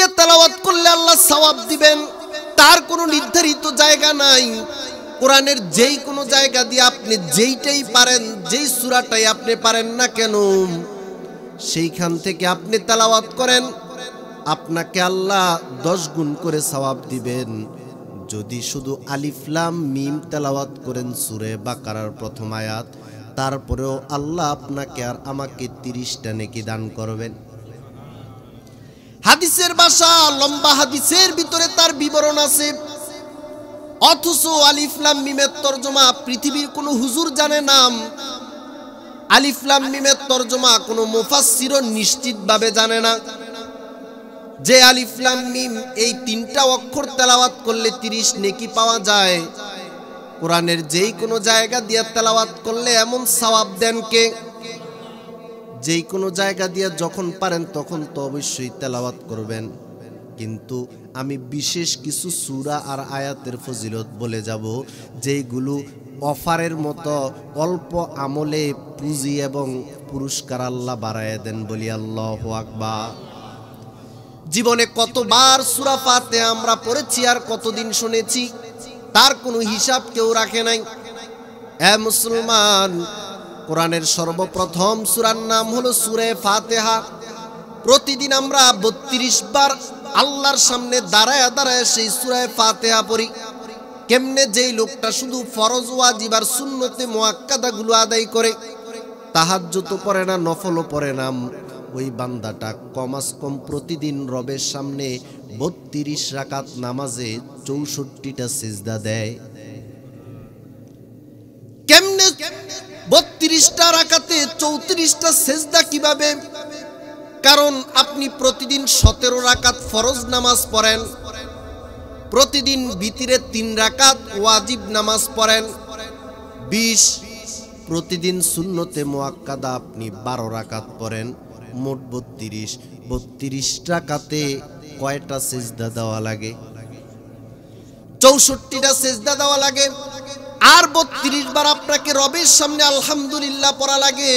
দিয়ে তেলাওয়াত করলে আল্লাহ সওয়াব দিবেন, তার কোনো নির্ধারিত জায়গা নাই। কোরআনের যেই কোনো জায়গা দিয়ে আপনি যেইটাই পারেন, যেই সূরাটাই আপনি পারেন না কেন, সেইখান থেকে আপনি তেলাওয়াত করেন, আপনাকে আল্লাহ 10 গুণ করে সওয়াব দিবেন। যদি শুধু আলিফ লাম মিম তেলাওয়াত করেন সূরা বাকারার প্রথম আয়াত, তারপরেও আল্লাহ আপনাকে আর আমাকে 30টা নেকি দান করবেন। হাদিসের ভাষা লম্বা, হাদিসের ভিতরে তার বিবরণ আছে, অথচ আলিফ লাম মিমের তরজমা পৃথিবীর কোনো হুজুর জানে না। আলিফ লাম মিমের তরজমা কোনো মুফাসসিরও নিশ্চিতভাবে জানে না যে আলিফ লাম মিম এই 3টা অক্ষর তেলাওয়াত করলে 30 নেকি পাওয়া যায়। কোরআনের যেই কোনো জায়গা দিয়ে তেলাওয়াত করলে এমন সওয়াব দেন কে? যেই কোনো জায়গা দিয়ে যখন পারেন তখন তো অবশ্যই তেলাওয়াত করবেন, কিন্তু আমি বিশেষ কিছু সূরা আর আয়াতের ফজিলত বলে যাব, যেইগুলো অফারের মতো অল্প আমলে পুঁজি এবং পুরস্কার আল্লাহ বাড়ায় দেন। বলি আল্লাহু আকবার। জীবনে কতবার সূরা ফাতিহা আমরা পড়েছি আর কতদিন শুনেছি, তার কোনো হিসাব কেউ রাখে নাই। এ মুসলমান, কোরআনের সর্বপ্রথম সূরার নাম হলো সূরা ফাতিহা। প্রতিদিন আমরা 32 বার আল্লাহর সামনে দাঁড়ায় দাঁড়ায় সেই সূরা ফাতিহা পড়ি। কেমনে? যেই লোকটা শুধু ফরজ ওয়াজিব আর সুন্নতে মুআক্কাদাগুলো আদায় করে, তাহাজ্জুদ পড়ে না, নফলও পড়ে না, ওই বান্দাটা কমাস কম প্রতিদিন রবের সামনে 32 রাকাত নামাজে 64টা সিজদা দেয়। কেমনে 32টা রাকাতে 34টা সিজদা কিভাবে? কারণ আপনি প্রতিদিন 17 রাকাত ফরজ নামাজ পড়েন, প্রতিদিন ভিতরে 3 রাকাত ওয়াজিব নামাজ পড়েন 20, প্রতিদিন সুন্নতে মুআক্কাদা আপনি 12 রাকাত পড়েন, মোট 32 রাকাতে কয়টা সিজদা দেওয়া লাগে? 64টা সিজদা দেওয়া লাগে। আর 32 বার আপনাকে রবের সামনে আলহামদুলিল্লাহ পড়া লাগে।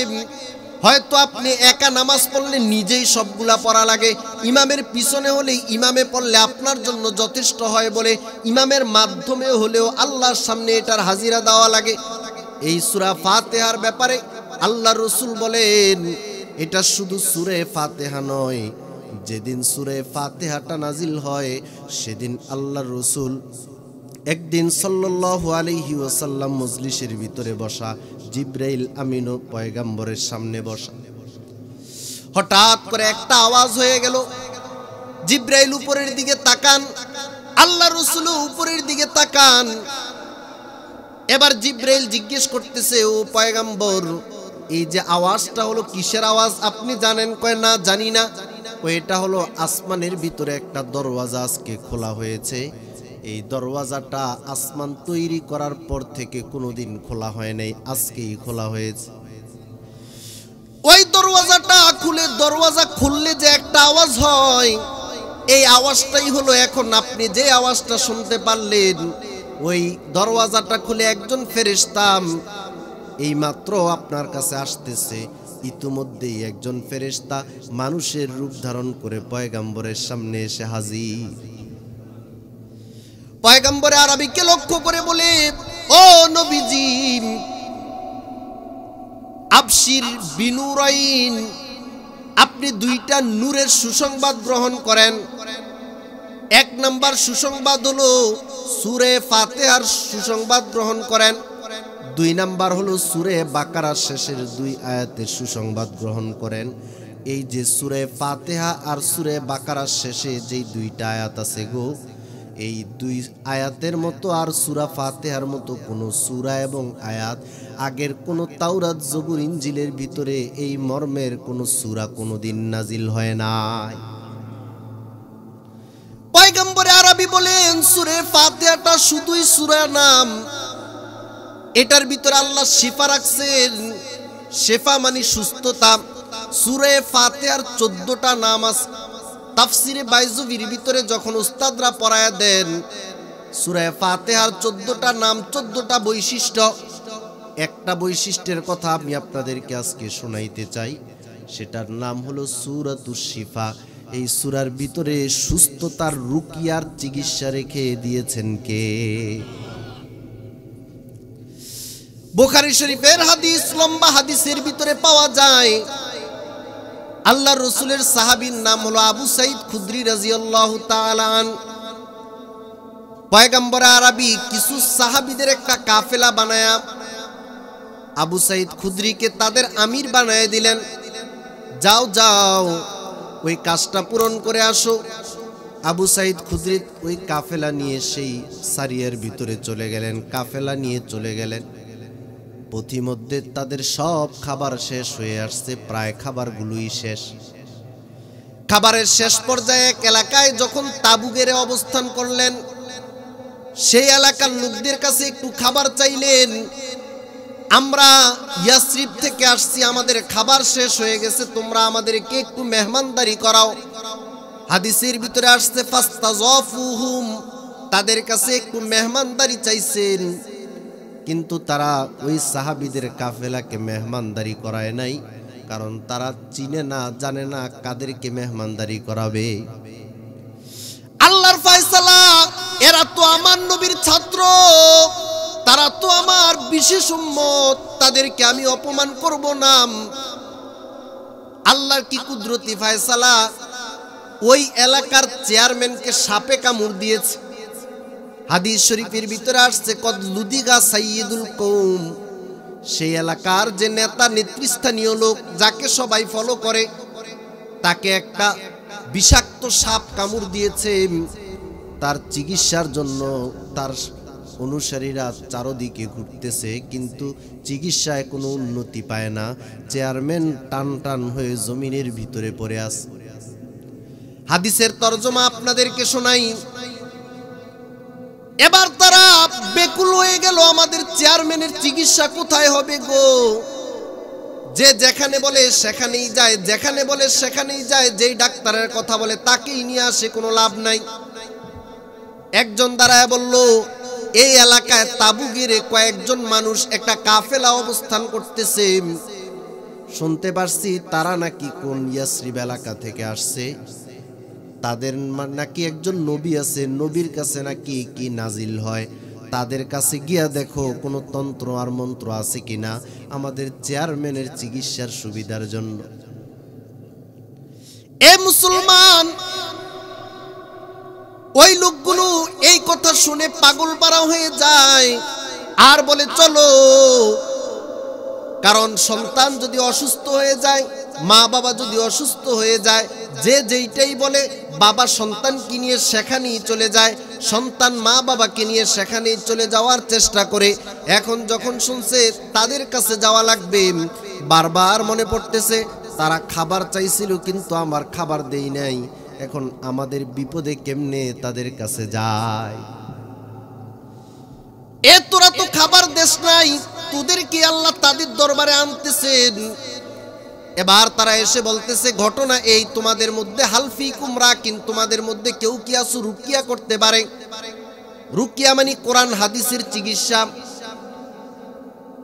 হয়তো আপনি একা নামাজ পড়লে নিজেই সবগুলা পড়া লাগে, ইমামের পিছনে হলে ইমামে পড়লে আপনার জন্য যথেষ্ট হয় বলে ইমামের মাধ্যমে হলেও আল্লাহর সামনে এটার হাজিরা দেওয়া লাগে। এই সূরা ফাতিহার ব্যাপারে আল্লাহ রাসূল বলেন, এটা শুধু সূরা ফাতিহা নয়, যেদিন সূরা ফাতিহাটা নাজিল হয় সেদিন আল্লাহ রাসূল একদিন সাল্লাল্লাহু আলাইহি ওয়াসাল্লাম মজলিসের ভিতরে বসা, জিবরাইল আমিন পয়গম্বরের সামনে বসা। হঠাৎ করে একটা আওয়াজ হয়ে গেল, জিবরাইল উপরের দিকে তাকান, আল্লাহ রাসূল উপরের দিকে তাকান। এবার জিবরাইল জিজ্ঞেস করতেছে, ও পয়গম্বর, এই যে আওয়াজটা হলো কিসের আওয়াজ আপনি জানেন? কয় না, জানি না। এটা হলো আসমানের ভিতরে একটা দরওয়াজা আজকে খোলা হয়েছে, এই দরওয়াজাটা আসমান তৈরি করার পর থেকে কোনোদিন খোলা হয় নাই, আজকেই খোলা হয়েছে। ওই দরওয়াজাটা খুলে, দরওয়াজা খুললে যে একটা আওয়াজ হয়, এই আওয়াজটাই হলো এখন আপনি যে আওয়াজটা শুনতে পারলেন। ওই দরওয়াজাটা খুলে একজন ফেরেশতা এই মাত্র আপনার কাছে আসতেছে। ইতিমধ্যেই একজন ফেরেশতা মানুষের রূপ ধারণ করে পয়গম্বরের সামনে এসে হাজির। পয়গম্বরে আরবিকে লক্ষ্য করে বলে, ও নবীজি, আবশির বিনুরাইন, আপনি 2টা নূরের সুসংবাদ গ্রহণ করেন। 1 নাম্বার সুসংবাদ হলো সূরা ফাতিহার সুসংবাদ গ্রহণ করেন। 2 নাম্বার হলো সূরা বাকারার শেষের 2 আয়াতের সুসংবাদ গ্রহণ করেন। এই যে সূরা ফাতিহা আর সূরা বাকারার শেষে যেই 2টা আয়াত আছে গো, এই 2 আয়াতের মতো আর সূরা ফাতিহার মতো কোনো সূরা এবং আয়াত আগের কোনো তাওরাত জবুর ইনজিলের ভিতরে এই মর্মের কোনো সূরা কোনোদিন নাজিল হয় নাই। পয়গম্বরে আরবি বলেন, সূরা ফাতিহাটা শুধুই সূরা নাম, এটার ভিতরে আল্লাহ শিফা রাখছেন। শিফা মানে সুস্থতা। সূরা ফাতিহার 14টা নাম আছে। তাফসিরে বাইজুবির ভিতরে যখন উস্তাদরা পড়ায়া দেন, সূরা ফাতিহার 14টা নাম, 14টা বৈশিষ্ট্য। একটা বৈশিষ্ট্যের কথা আমি আপনাদেরকে আজকে শোনাইতে চাই, সেটার নাম হলো সূরাতুশ শিফা। এই সূরার ভিতরে সুস্থতার রুকিয়ার চিকিৎসা রেখে দিয়েছেন কে? বুখারী শরীফের হাদিস, লম্বা হাদিসের ভিতরে পাওয়া যায় আল্লাহর রাসূলের সাহাবীর নাম হলো আবু সাঈদ খুদরি রাদিয়াল্লাহু তাআলা আন। পয়গম্বর আরবি কিছু সাহাবীদের একটা কাফেলা বানায়া আবু সাঈদ খুদরিকে তাদের আমির বানায় দিলেন। যাও যাও ওই কাজটা পূরণ করে আসো। আবু সাঈদ খুদরি ওই কাফেলা নিয়ে সেই সারিয়ার ভিতরে চলে গেলেন, কাফেলা নিয়ে চলে গেলেন। পথিমধ্যে তাদের সব খাবার শেষ হয়ে আসছে, প্রায় খাবারগুলোই শেষ। খাবারের শেষ পর্যায়ে এক এলাকায় যখন তাঁবু গেড়ে অবস্থান করলেন, সেই এলাকার লোকদের কাছে একটু খাবার চাইলেন। আমরা ইয়াসরিব থেকে আসছি, আমাদের খাবার শেষ হয়ে গেছে, তোমরা আমাদেরকে একটু মেহমানদারি করাও। হাদিসের ভিতরে আসছে ফাস্তাযাফুহুম, তাদের কাছে একটু মেহমানদারি চাইছেন, কিন্তু তারা ওই সাহাবীদের কাফেলাকে মেহমানদারি করায় নাই, কারণ তারা চিনে না, জানে না কাদেরকে মেহমানদারি করাবে। আল্লাহর ফয়সালা, এরা তো আমার নবীর ছাত্র, তারা তো আমার বিশেষ উম্মত, তাদেরকে আমি অপমান করব না। আল্লাহর কি কুদরতি ফয়সালা, ওই এলাকার চেয়ারম্যানকে সাপে কামড় দিয়েছে। হাদিস শরীফের ভিতরে আসছে কদ লুদিগা সাইয়্যিদুল কওম, সেই এলাকার যে নেতা নেতৃস্থানীয় লোক যাকে সবাই ফলো করে, তাকে একটা বিষাক্ত সাপ কামড় দিয়েছে। তার চিকিৎসার জন্য তার অনুসারীরা চারদিকে ঘুরতেছে, কিন্তু চিকিৎসায় কোনো উন্নতি পায় না। চেয়ারম্যান টান টান হয়ে জমিনের ভিতরে পড়ে আছে। হাদিসের তরজমা আপনাদেরকে শোনাই। এবার তারা বেকুল হয়ে গেল, আমাদের চেয়ারম্যানের চিকিৎসা কোথায় হবে গো? যে যেখানে বলে সেখানেই যায়, যেখানে বলে সেখানেই যায়, যেই ডাক্তারের কথা বলে তাকেই নিয়ে আসে, কোনো লাভ নাই। একজন দাঁড়ায় বলল, এই এলাকায় তাঁবু গেড়ে কয়েকজন মানুষ একটা কাফেলা অবস্থান করতেছে, শুনতে পারছি তারা নাকি কোন ইয়াসরিব এলাকা থেকে আসছে, তাদের নাকি একজন নবী আছে, নবীর কাছে নাকি কি নাজিল হয়, তাদের কাছে গিয়া দেখো কোনো তন্ত্র আর মন্ত্র আছে কিনা আমাদের চেয়ারম্যানের চিকিৎসার সুবিধার জন্য। এ মুসলমান, ওই লোকগুলো এই কথা শুনে পাগল পারা হয়ে যায় আর বলে চলো। কারণ সন্তান যদি অসুস্থ হয়ে যায়, মা বাবা যদি অসুস্থ হয়ে যায়, যে যেইটাই বলে বাবা সন্তানকে নিয়ে সেখানেই চলে যায়, সন্তান মা বাবাকে নিয়ে সেখানেই চলে যাওয়ার চেষ্টা করে। এখন যখন শুনছে তাদের কাছে যাওয়া লাগবে, বারবার মনে পড়তেছে তারা খাবার চাইছিল কিন্তু আমার খাবার দেই নাই, এখন আমাদের বিপদে কেমনে তাদের কাছে যায়। এ তোরা তো খাবার দেশ নাই, তোদের কি আল্লাহ তাদের দরবারে আনতেছেন। এবার তারা এসে বলতেছে ঘটনা এই, তোমাদের মধ্যে হালফি কুমরা, কিন্তু তোমাদের মধ্যে কেউ কি আসু রুকিয়া করতে পারে? রুকিয়া মানে কোরআন হাদিসের চিকিৎসা।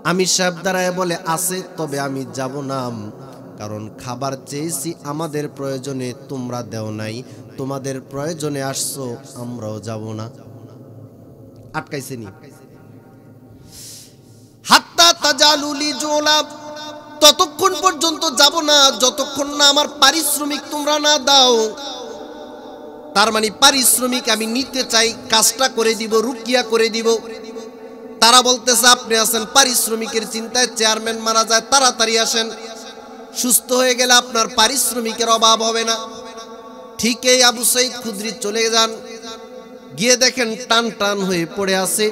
আমির সাহেব দাঁড়ায় বলে আছে, তবে আমি যাব না, কারণ খাবার চেয়েছি আমাদের প্রয়োজনে, তোমরা দেও নাই, তোমাদের প্রয়োজনে আসছো, আমরাও যাব না। আটকাইছে নি? হাত্তা তাজালুলি জোলা, ততক্ষণ পর্যন্ত যাব না যতক্ষণ না আমার পারিশ্রমিক তোমরা না দাও। তার মানে পারিশ্রমিক আমি নিতে চাই, কাজটা করে দিব, রুকিয়া করে দিব। তারা বলতেছে আপনি আছেন পারিশ্রমিকের চিন্তায়, চেয়ারম্যান মারা যায়, তাড়াতাড়ি আসেন, সুস্থ হয়ে গেলে আপনার পারিশ্রমিকের অভাব হবে না। ঠিক এই আবু সাঈদ খুদরি চলে যান, গিয়ে দেখেন টান টান হয়ে পড়ে আছে।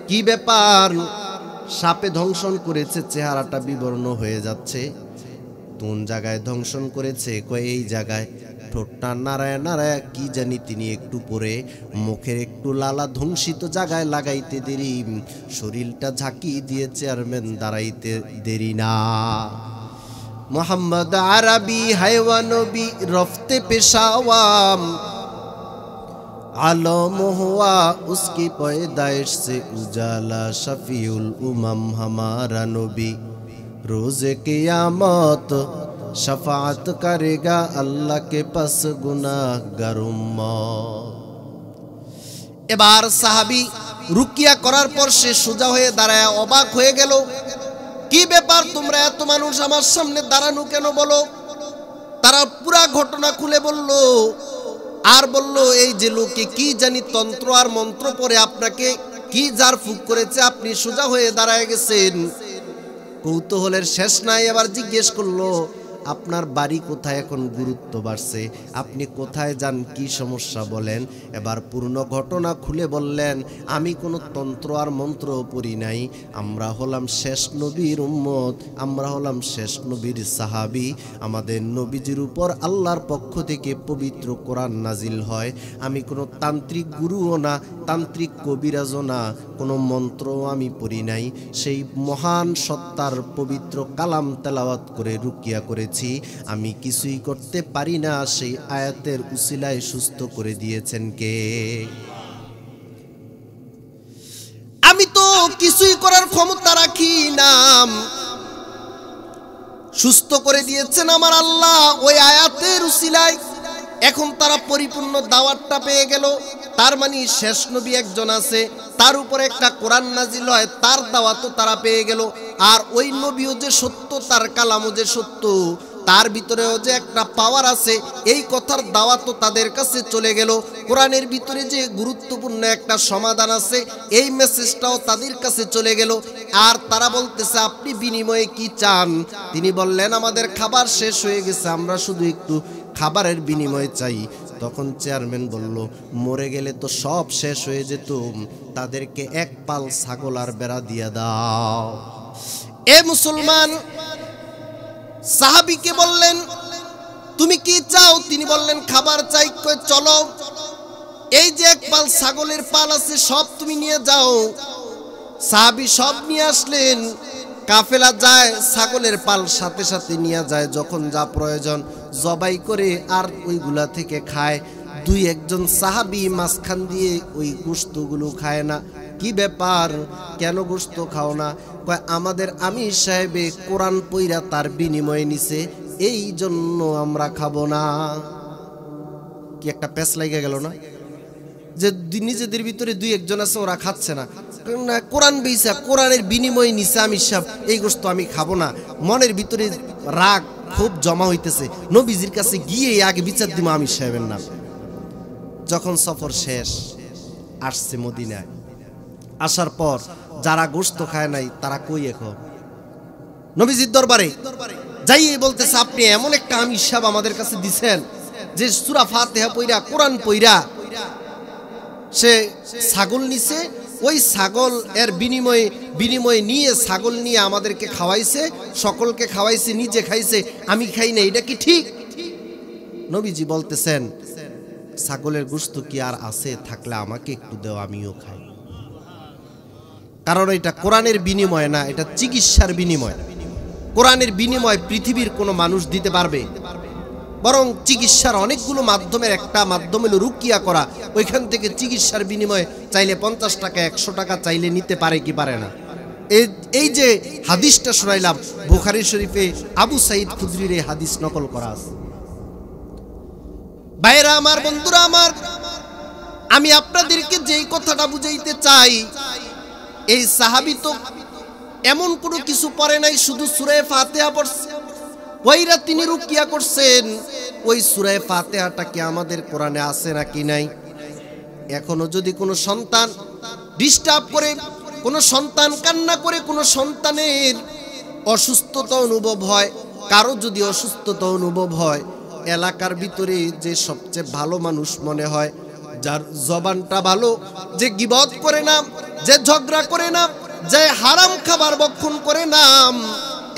কি ব্যাপার? সাপে ধ্বংসন করেছে, চেহারাটা বিবর্ণ হয়ে যাচ্ছে। কোন জায়গায় ধ্বংসন করেছে? কয় এই জায়গায়। ঠোঁটটা নাড়ায় নাড়ায় কি জানি তিনি একটু পরে মুখের একটু লালা ধ্বংসিত জায়গায় লাগাইতে দেরি, শরীরটা ঝাঁকি দিয়ে চেয়ারম্যান দাঁড়াইতে দেরি না। মোহাম্মদ আরবি হায়ওয়া নবী রফতে পেশাওয়াম, आलम हुआ उसकी पैदाइश से उजाला, शफीउल उमम हमारा नबी, रोज़े क़ियामत शफाअत करेगा अल्लाह के पास गुनाहगार उम्मत। এবার সাহাবী রুকিয়া করার পর সে সোজা হয়ে দাঁড়ায় অবাক হয়ে গেল। কি ব্যাপার, তোমরা এত মানুষ আমার সামনে দাঁড়ানো কেন বলো? তারা পুরা ঘটনা খুলে বলল আর বলল, এই যে লোকে কি জানি তন্ত্র আর মন্ত্র পড়ে আপনাকে কি ঝাড়ফুঁক করেছে, আপনি সোজা হয়ে দাঁড়ায় গেছেন। কৌতূহলের শেষ নাই, এবার জিজ্ঞেস করলো, আপনার বাড়ি কোথায়? এখন গুরুত্ব বাড়ছে, আপনি কোথায় যান, কি সমস্যা বলেন। এবার পূর্ণ ঘটনা খুলে বললেন, আমি কোনো তন্ত্র আর মন্ত্র পড়ি নাই, আমরা হলাম শেষ নবীর উম্মত, আমরা হলাম শেষ নবীর সাহাবী। আমাদের নবীজির উপর আল্লাহর পক্ষ থেকে পবিত্র কোরআন নাজিল হয়। আমি কোনো তান্ত্রিক গুরুও না, তান্ত্রিক কবিরাজও না, কোনো মন্ত্রও আমি পড়ি নাই। সেই মহান সত্তার পবিত্র কালাম তেলাওয়াত করে রুকিয়া করেছি। আমি কিছুই করতে পারি না, সেই আয়াতের উসিলায় সুস্থ করে দিয়েছেন কে? আমি তো কিছুই করার ক্ষমতা রাখি না, সুস্থ করে দিয়েছেন আমার আল্লাহ ওই আয়াতের উসিলায়। এখন তারা পরিপূর্ণ দাওয়াতটা পেয়ে গেল। তার মানে শেষ নবী একজন আছে, তার উপরে একটা কোরআন নাজিল হয়, তার দাওয়াতও তারা পেয়ে গেল। আর ওই নবীও যে সত্য, তার কালামও যে সত্য, তার ভিতরেও যে একটা পাওয়ার আছে, এই কথার দাওয়াতও তাদের কাছে চলে গেল। কোরআনের ভিতরে যে গুরুত্বপূর্ণ একটা সমাধান আছে, এই মেসেজটাও তাদের কাছে চলে গেল। আর তারা বলতেছে, আপনি বিনিময়ে কি চান? তিনি বললেন, আমাদের খাবার শেষ হয়ে গেছে, আমরা শুধু একটু খাবারের বিনিময়ে চাই। তখন চেয়ারম্যান বলল, মরে গেলে তো সব শেষ হয়ে যেত, তাদেরকে এক পাল ছাগল আর বেড়া দিয়ে দাও। এ মুসলমান সাহাবীকে বললেন, তুমি কি চাও? তিনি বললেন, খাবার চাই। কই চলো, এই যে এক পাল ছাগলের পাল আছে, সব তুমি নিয়ে যাও। সাহাবী সব নিয়ে আসলেন। কাফেলা যায়, ছাগলের পাল সাথে সাথে নিয়ে যায়, যখন যা প্রয়োজন জবাই করে আর ওইগুলা থেকে খায়। দুই একজন সাহাবী মাঝখান দিয়ে ওই গোশতগুলো খায় না। কি ব্যাপার, কেন গোশত খাও না? কয়, আমাদের আমির সাহেবে কোরআন পইরা তার বিনিময়ে নিছে, এই জন্য আমরা খাবো না। কি একটা পেছ লাগে গেল না, যে নিজেদের ভিতরে দুই একজন আছে, ওরা খাচ্ছে না, কোরআন বেইসা কোরআনের বিনিময়ে নিছে আমির সাহেব, এই গোশত আমি খাবো না। মনের ভিতরে রাগ খুব জমা হইতেছে, নবীজির কাছে গিয়ে আগে বিচার দিব আমির সাহেবের নাম। যখন সফর শেষ, আসছে মদিনায়, আসার পর যারা গোশত খায় নাই তারা কই এখন নবীজির দরবারে যাইয়ে বলতেছে, আপনি এমন একটা আমির সাহেব আমাদের কাছে দিছেন যে সূরা ফাতিহা পইরা কোরআন পইরা সে ছাগল নিছে, ওই ছাগল এর বিনিময়ে নিয়ে ছাগল নিয়ে আমাদেরকে খাওয়াইছে, সকলকে খাওয়াইছে, নিজে খাইছে, আমি খাই না, এটা কি ঠিক? নবীজি বলতেছেন, ছাগলের গোশত কি আর আছে? থাকলে আমাকে একটু দাও, আমিও খাই। কারণ এটা কোরআনের বিনিময় না, এটা চিকিৎসার বিনিময়। কোরআনের বিনিময় পৃথিবীর কোনো মানুষ দিতে পারবে? বরং চিকিৎসার অনেকগুলো মাধ্যমের একটা মাধ্যম হলো রুকিয়া করা। ওইখান থেকে চিকিৎসার বিনিময়ে চাইলে 50 টাকা 100 টাকা চাইলে নিতে পারে কি পারে না? এই যে হাদিসটা শোনাইলাম, বুখারী শরীফে আবু সাঈদ খুদরির এই হাদিস নকল করা আছে। ভাইরা আমার, বন্ধুরা আমার, আমি আপনাদেরকে যেই কথাটা বুঝাইতে চাই, এই সাহাবী তো এমন কোনো কিছু পড়ে নাই, শুধু সূরা ফাতিহা পড়ছে, ওইরা তিনি রুকিয়া করছেন। ওই সূরা ফাতিহাটা কি আমাদের কোরআনে আছে নাকি নাই? এখনো যদি কোনো সন্তান ডিস্টার্ব করে, কোনো সন্তান কান্না করে, কোনো সন্তানের অসুস্থতা অনুভব হয়, কারো যদি অসুস্থতা অনুভব হয়, এলাকার ভিতরে যে সবচেয়ে ভালো মানুষ মনে হয়, যার জবানটা ভালো, যে গীবত করে না, যে ঝগড়া করে না, যে হারাম খাবার ভক্ষণ করে না,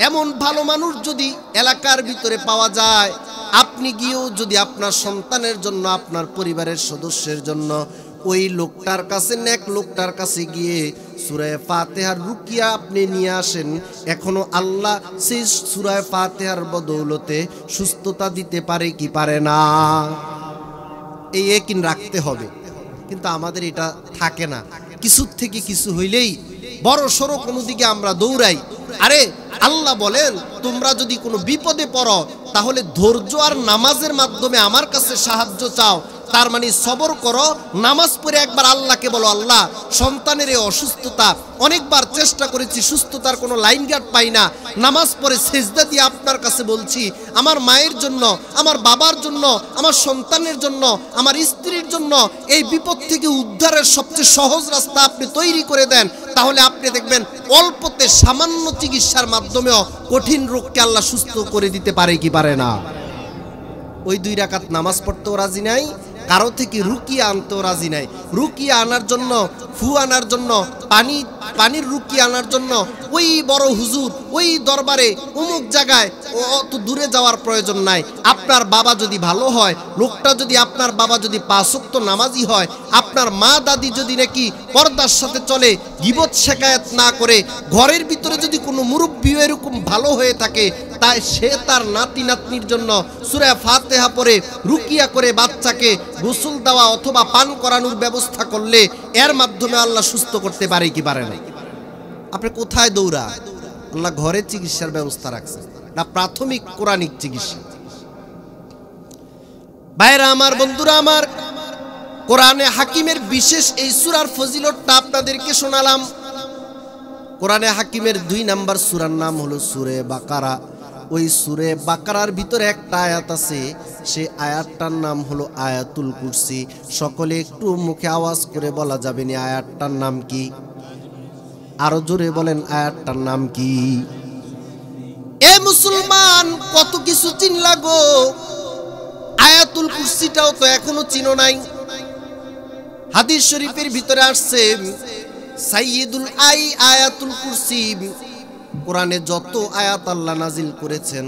এমন ভালো মানুষ যদি এলাকার ভিতরে পাওয়া যায়, আপনি গিয়েও যদি আপনার সন্তানের জন্য, আপনার পরিবারের সদস্যের জন্য ওই লোকটার কাছে, নেক লোকটার কাছে গিয়ে সূরা ফাতিহার রুকিয়া আপনি নিয়ে আসেন, এখনো আল্লাহ সেই সূরা ফাতিহার বদৌলতে সুস্থতা দিতে পারে কি পারে না? এই ইয়াকিন রাখতে হবে। কিন্তু আমাদের এটা থাকে না। কিছু থেকে কিছু হইলেই বড় সড়ো কোনো দিকে আমরা দৌড়াই। আরে আল্লাহ বলেন, তোমরা যদি কোনো বিপদে পড়ো, তাহলে ধৈর্য আর নামাজের মাধ্যমে আমার কাছে সাহায্য চাও, তার মানে সবর করো, নামাজ পড়ে একবার আল্লাহকে বলো, আল্লাহ সন্তানের এই অসুস্থতা, অনেকবার চেষ্টা করেছি, সুস্থতার কোনো লাইন গার্ড পাই না, নামাজ পড়ে সেজদা দিয়ে আপনার কাছে বলছি, আমার মায়ের জন্য, আমার বাবার জন্য, আমার সন্তানের জন্য, আমার স্ত্রীর জন্য এই বিপদ থেকে উদ্ধারের সবচেয়ে সহজ রাস্তা আপনি তৈরি করে দেন। তাহলে আপনি দেখবেন অল্পতে সামান্য চিকিৎসার মাধ্যমেও কঠিন রোগকে আল্লাহ সুস্থ করে দিতে পারে কি পারে না। ওই 2 রাকাত নামাজ পড়তেও রাজি নাই, কারো থেকে রুকিয়া আনতেও রাজি নাই। রুকিয়া আনার জন্য, ফু আনার জন্য, পানির রুকিয়া আনার জন্য ওই বড় হুজুর, ওই দরবারে, অমুক জায়গায় অত দূরে যাওয়ার প্রয়োজন নাই। আপনার বাবা যদি ভালো হয়, লোকটা যদি, আপনার বাবা যদি 5 ওয়াক্ত নামাজি হয়, আপনার মা দাদি যদি নাকি পর্দার সাথে চলে, গীবত শেকায়েত না করে, ঘরের ভিতরে যদি কোনো মুরব্বী এরকম ভালো হয়ে থাকে, তাই সে তার নাতি নাতনির জন্য সূরা ফাতিহা পড়ে রুকিয়া করে বাচ্চাকে গোসল দেওয়া অথবা পান করানোর ব্যবস্থা করলে এর মাধ্যমে আল্লাহ সুস্থ করতে পারে কি পারে না। আপনি কোথায় দৌড়া? আল্লাহ ঘরে চিকিৎসার ব্যবস্থা রাখছে, না প্রাথমিক কোরআনিক চিকিৎসা। ভাইরা আমার, বন্ধুরা আমার, কোরআনে হাকিমের বিশেষ এই সূরার ফজিলতটা আপনাদেরকে শোনালাম। কোরআনে হাকিমের 2 নাম্বার সূরার নাম হলো সূরা বাকারা। ওই সূরা বাকারার ভিতরে একটা আয়াত আছে, সেই আয়াতটার নাম হলো আয়াতুল কুরসি। সকলে একটু মুখে আওয়াজ করে বলা যাবে না আয়াতটার নাম কি? আরো জোরে বলেন, আয়াতটার নাম কি? এ মুসলমান, কত কিছু চিনলা গো, আয়াতুল কুরসিটাও তো এখনো চিনো নাই। হাদিস শরীফের ভিতরে আসছে সাইয়্যিদুল আয়াতুল কুরসি। কোরআনে যত আয়াত আল্লাহ নাজিল করেছেন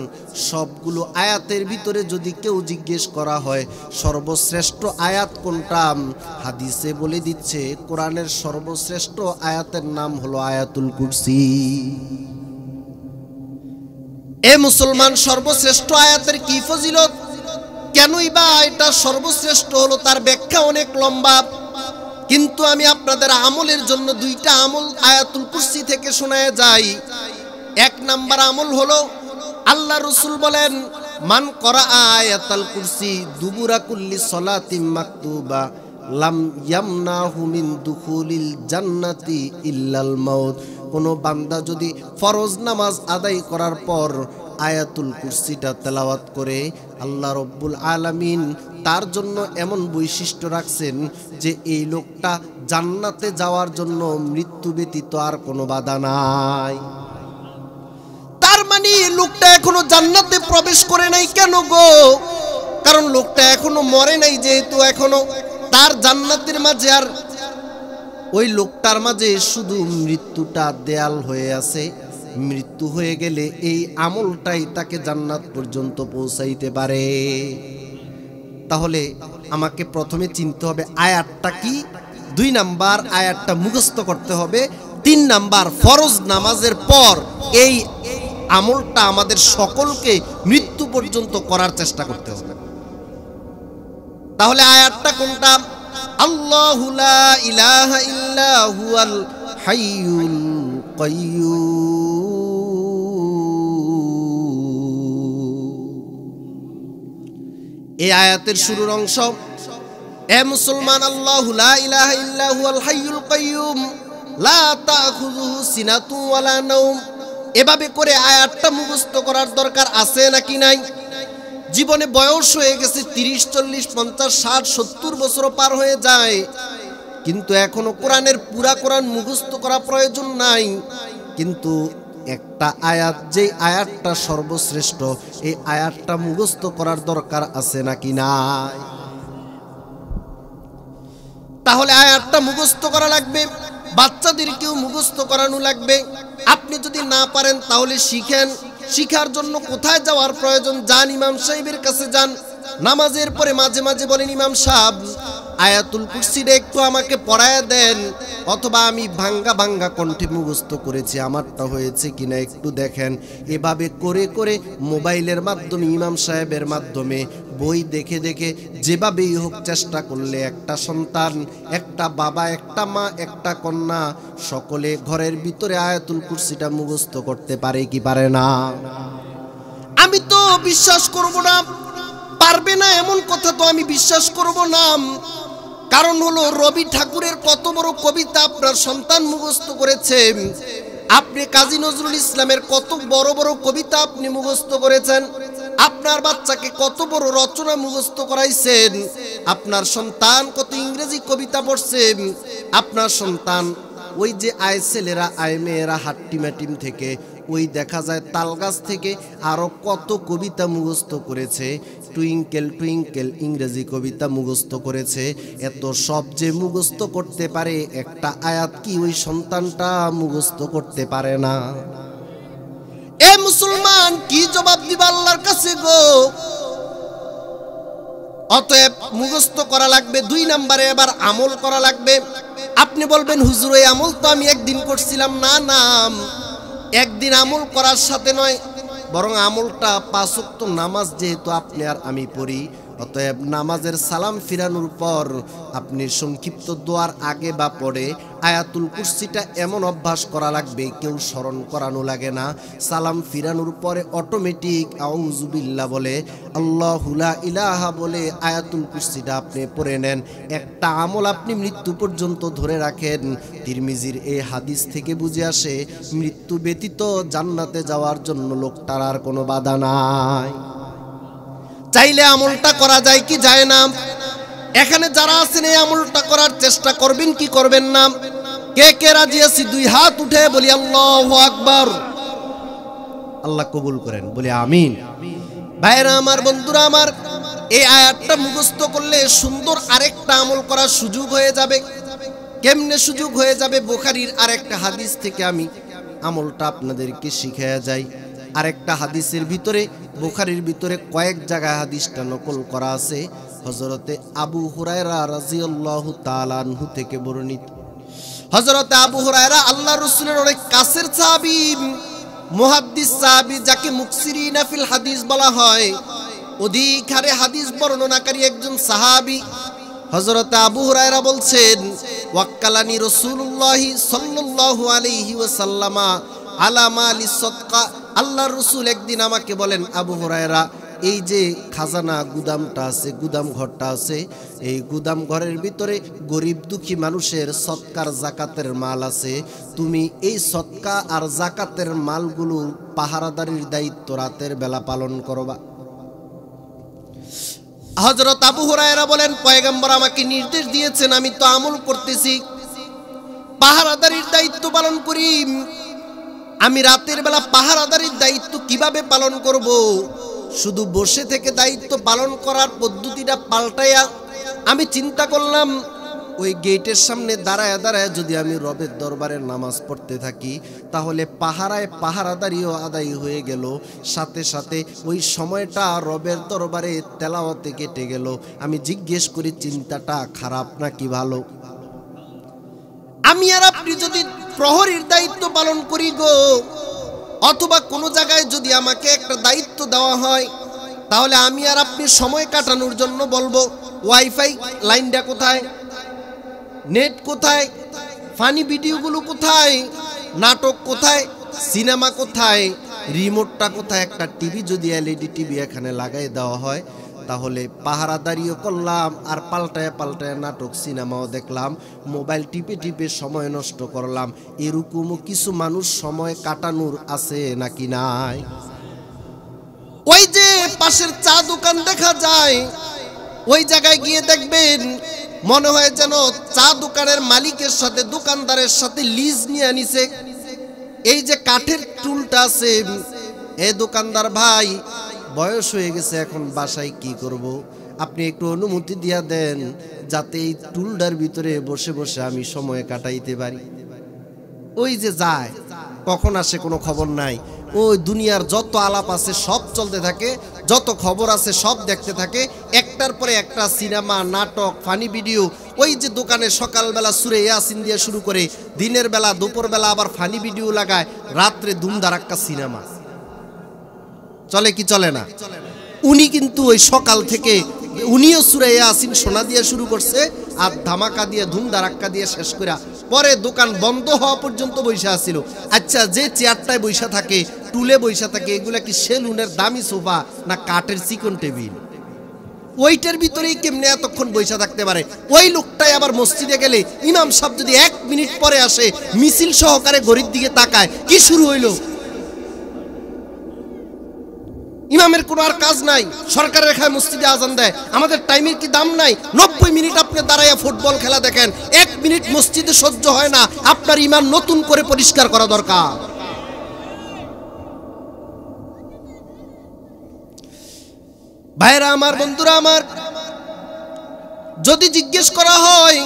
সবগুলো আয়াতের ভিতরে যদি কেউ জিজ্ঞেস করা হয় সর্বশ্রেষ্ঠ আয়াত কোনটা, হাদিসে বলে দিচ্ছে কোরআনের সর্বশ্রেষ্ঠ আয়াতের নাম হলো আয়াতুল কুরসি। এ মুসলমান, সর্বশ্রেষ্ঠ আয়াতের কি ফজিলত, কেনই বা এটা সর্বশ্রেষ্ঠ হলো, তার ব্যাখ্যা অনেক লম্বা, কিন্তু আমি আপনাদের আমলের জন্য 2টা আমল আয়াতুল কুরসি থেকে শোনায় যাই। 1 নাম্বার আমল হলো, আল্লাহ রাসূল বলেন, মান করা আয়াতুল কুরসি দুবুরা কুল্লি সলাতিন মাকতুবা লাম ইয়ামনাহু মিন দুখুলিল জান্নাতি ইল্লাল মাউত। কোন বান্দা যদি ফরজ নামাজ আদায় করার পর আয়াতুল কুরসিটা তেলাওয়াত করে, আল্লাহ রব্বুল আলামিন তার জন্য এমন বৈশিষ্ট্য রাখছেন যে এই লোকটা জান্নাতে যাওয়ার জন্য মৃত্যু ব্যতীত আর কোনো বাধা নাই। তার মানে লোকটা এখনো জান্নাতে প্রবেশ করে নাই। কেন গো? কারণ লোকটা এখনো মরে নাই, যেহেতু এখনো তার জান্নাতের মাঝে আর ওই লোকটার মাঝে শুধু মৃত্যুটা দেয়াল হয়ে আছে। মৃত্যু হয়ে গেলে এই আমলটাই তাকে জান্নাত পর্যন্ত পৌঁছাইতে পারে। তাহলে আমাকে প্রথমে চিনতে হবে আয়াতটা কি, 2 নাম্বার আয়াতটা মুখস্থ করতে হবে, 3 নাম্বার ফরজ নামাজের পর এই আমলটা আমাদের সকলকে মৃত্যু পর্যন্ত করার চেষ্টা করতে হবে। তাহলে আয়াতটা কোনটা? আল্লাহু লা ইলাহা ইল্লা হুয়াল হাইয়ুল কাইয়্যুম। এই আয়াতের শুরুর অংশ, এ মুসলমান, আল্লাহু লা ইলাহা ইল্লা হুয়াল হাইয়ুল কাইয়্যুম লা তাখুযুহু সিনাতুন ওয়ালা নাওম। এভাবে করে আয়াতটা মুখস্থ করার দরকার আছে নাকি নাই? জীবনে বয়স হয়ে গেছে 30, 40, 50, 60, 70 বছর পার হয়ে যায়, কিন্তু এখনো কোরআনের পুরা কোরআন মুখস্থ করা প্রয়োজন নাই। কিন্তু একটা আয়াত, যে আয়াতটা সর্বশ্রেষ্ঠ, এই আয়াতটা মুখস্থ করার দরকার আছে নাকি নাই? তাহলে আয়াতটা মুখস্থ করা লাগবে, বাচ্চাদেরকেও মুখস্থ করানো লাগবে। আপনি যদি না পারেন তাহলে শিখেন। শিখার জন্য কোথায় যাওয়ার প্রয়োজন? যান, ইমাম সাহেবের কাছে যান। নামাজের পরে মাঝে মাঝে বলেন, ইমাম সাহেব আয়াতুল কুরসিটা একটু আমাকে পড়ায় দেন, অথবা আমি ভাঙ্গা ভাঙ্গা কণ্ঠে মুখস্থ করেছি, আমারটা হয়েছে কিনা একটু দেখেন। এভাবে করে করে মোবাইলের মাধ্যমে, ইমাম সাহেবের মাধ্যমে, বই দেখে দেখে যেভাবেই হোক চেষ্টা করলে একটা সন্তান, একটা বাবা, একটা মা, একটা কন্যা সকলে ঘরের ভিতরে আয়াতুল কুরসিটা মুখস্থ করতে পারে কি পারে না? আমি তো তারপরেও বিশ্বাস করব না। পারবে না এমন কথা তো আমি বিশ্বাস করব না। কারণ হলো রবি ঠাকুরের কত বড় কবিতা আপনার সন্তান মুখস্থ করেছে, আপনি কাজী নজরুল ইসলামের কত বড় বড় কবিতা আপনি মুখস্থ করেছেন, আপনার বাচ্চাকে কত বড় রচনা মুখস্থ করাইছেন, আপনার সন্তান কত ইংরেজি কবিতা পড়ছে, আপনার সন্তান ওই যে আয় ছেলেরা আয় মেয়েরা হাট্টিমাটিম থেকে ওই দেখা যায় তালগাছ থেকে আরো কত কবিতা মুখস্থ করেছে, টুইঙ্কেল টুইঙ্কেল ইংরেজি কবিতা মুখস্থ করেছে। এত সব যে মুখস্থ করতে পারে, একটা আয়াত কি ওই সন্তানটা মুখস্থ করতে পারে না? এ মুসলমান কি জবাব দিবা আল্লাহর কাছে গো? অতএব মুখস্থ করা লাগবে, 2 নম্বরে এবার আমল করা লাগবে। আপনি বলবেন হুজুর এই আমল তো আমি একদিন করছিলাম। না না, একদিন আমল করার সাথে নয়, বরং আমলটা 5 ওয়াক্ত নামাজ যেহেতু আপনি আর আমি পড়ি, অতএব নামাজের সালাম ফিরানোর পর আপনি সংক্ষিপ্ত দোয়ার আগে বা পরে আয়াতুল কুরসিটা এমন অভ্যাস করা লাগবে, কেউ স্মরণ করানো লাগে না। সালাম ফিরানোর পরে অটোমেটিক আউযু বিল্লাহ বলে, আল্লাহু লা ইলাহা বলে আয়াতুল কুরসিটা আপনি পড়ে নেন। একটা আমল আপনি মৃত্যু পর্যন্ত ধরে রাখেন। তিরমিজির এই হাদিস থেকে বুঝে আসে মৃত্যু ব্যতীত জান্নাতে যাওয়ার জন্য লোকটার আর কোনো বাধা নাই। চাইলে আমলটা করা যায় কি যায় না? এখানে যারা আছেন এই আমলটা করার চেষ্টা করবেন কি করবেন না? কে কে রাজি আছি 2 হাত উঠে বলি আল্লাহু আকবার। আল্লাহ কবুল করেন, বলি আমিন। ভাইরা আমার, বন্ধুরা আমার, এই আয়াতটা মুখস্থ করলে সুন্দর আরেকটা আমল করার সুযোগ হয়ে যাবে। কেমনে সুযোগ হয়ে যাবে? বুখারীর আরেকটা হাদিস থেকে আমি আমলটা আপনাদেরকে শিখায়া যাই। আরেকটা হাদিসের ভিতরে, বুখারীর ভিতরে কয়েক জায়গায় হাদিসটা নকল করা আছে। হযরতে আবু হুরায়রা রাদিয়াল্লাহু তাআলা আনহু থেকে বর্ণিত। হযরতে আবু হুরায়রা আল্লাহর রাসূলের অনেক কাছের সাহাবী, মুহাদ্দিস সাহাবী, যাকে মুকসিরিনা ফিল হাদিস বলা হয়, অধিক হারে হাদিস বর্ণনাকারী একজন সাহাবী। হযরতে আবু হুরায়রা বলছেন, ওয়াক্কালানি রাসূলুল্লাহ সাল্লাল্লাহু আলাইহি ওয়াসাল্লাম আলা মালি সাদকা। আল্লাহর রাসূল একদিন আমাকে বলেন, আবু হুরায়রা, এই যে খাজানা গুদামটা আছে, গুদাম ঘরটা আছে, এই গুদাম ঘরের ভিতরে গরিব দুঃখী মানুষের সদকার জাকাতের মাল আছে, তুমি এই সদকা আর জাকাতের মালগুলো পাহারাদারির দায়িত্ব রাতের বেলা পালন করবা। হযরত আবু হুরায়রা বলেন, পয়গম্বর আমাকে নির্দেশ দিয়েছেন, আমি তো আমল করতেছি, পাহারাদারির দায়িত্ব পালন করি। আমি রাতের বেলা পাহারাদারির দায়িত্ব কিভাবে পালন করব? শুধু বসে থেকে দায়িত্ব পালন করার পদ্ধতিটা পাল্টাইয়া আমি চিন্তা করলাম, ওই গেটের সামনে দাঁড়ায় দাঁড়ায় যদি আমি রবের দরবারে নামাজ পড়তে থাকি, তাহলে পাহারায় পাহারাদারিও আদায় হয়ে গেল, সাথে সাথে ওই সময়টা রবের দরবারে তেলাওয়াতে কেটে গেল। আমি জিজ্ঞেস করি, চিন্তাটা খারাপ নাকি ভালো? আমি আর আপনি যদি প্রহরীর দায়িত্ব পালন করি গো, অথবা কোনো জায়গায় যদি আমাকে একটা দায়িত্ব দেওয়া হয়, তাহলে আমি আর আপনি সময় কাটানোর জন্য বলবো, ওয়াইফাই লাইনটা কোথায়, নেট কোথায়, ফানি ভিডিওগুলো কোথায়, নাটক কোথায়, সিনেমা কোথায়, রিমোটটা কোথায়? একটা টিভি যদি এলইডি টিভি এখানে লাগাই দেওয়া হয়, তাহলে পাহারাদারিও করলাম আর পাল্টায় পাল্টায় নাটক সিনেমাও দেখলাম, মোবাইল টিপে টিপে সময় নষ্ট করলাম। এরকমও কিছু মানুষ সময় কাটানোর আছে নাকি নাই? ওই যে পাশের চা দোকান দেখা যায়, ওই জায়গায় গিয়ে দেখবেন মনে হয় যেন চা দোকানের মালিকের সাথে দোকানদারের সাথে লিজ নিয়ে নিছে। এই যে কাঠের টুলটা আছে, এ দোকানদার ভাই বয়স হয়ে গেছে, এখন বাসায় কি করব, আপনি একটু অনুমতি দিয়া দেন যাতে এই টুলটার ভিতরে বসে বসে আমি সময় কাটাইতে পারি। ওই যে যায়, কখন আসে কোনো খবর নাই। ওই দুনিয়ার যত আলাপ আছে সব চলতে থাকে, যত খবর আছে সব দেখতে থাকে, একটার পরে একটা সিনেমা, নাটক, ফানি ভিডিও। ওই যে দোকানে সকালবেলা সূরা ইয়াসিন দিয়ে শুরু করে, দিনের বেলা দুপুরবেলা আবার ফানি ভিডিও লাগায়, রাত্রে ধুমধারাক্কা সিনেমা। চলে কি চলে না? উনি কিন্তু ওই সকাল থেকে উনিও সূরা ইয়াসিন শোনা দিয়ে শুরু করছে আর ধামাকা দিয়ে ধুম ধারাক্কা দিয়ে শেষ করে পরে দোকান বন্ধ হওয়া পর্যন্ত বইসা আছিল। আচ্ছা, যে চেয়ারটায় বইসা থাকে, টুলে বইসা থাকে, এগুলা কি সেলুনের দামি সোফা না কাঠের চিকন টেবিল? ওইটার ভিতরেই কেমনে এতক্ষণ বইসা থাকতে পারে? ওই লোকটাই আবার মসজিদে গেলে ইমাম সাহেব যদি 1 মিনিট পরে আসে, মিছিল সহকারে ঘড়ির দিকে তাকায়, কি শুরু হইল? ইমামের কোনো আর কাজ নাই, সরকারের খায় মসজিদে আজান দেয়। আমাদের টাইমের কি দাম নাই? 90 মিনিট আপনি দাঁড়াইয়া ফুটবল খেলা দেখেন, 1 মিনিট মসজিদে সহ্য হয় না। আপনার ইমান নতুন করে পরিষ্কার করা দরকার। ভাইরা আমার, বন্ধুরা আমার, যদি জিজ্ঞেস করা হয়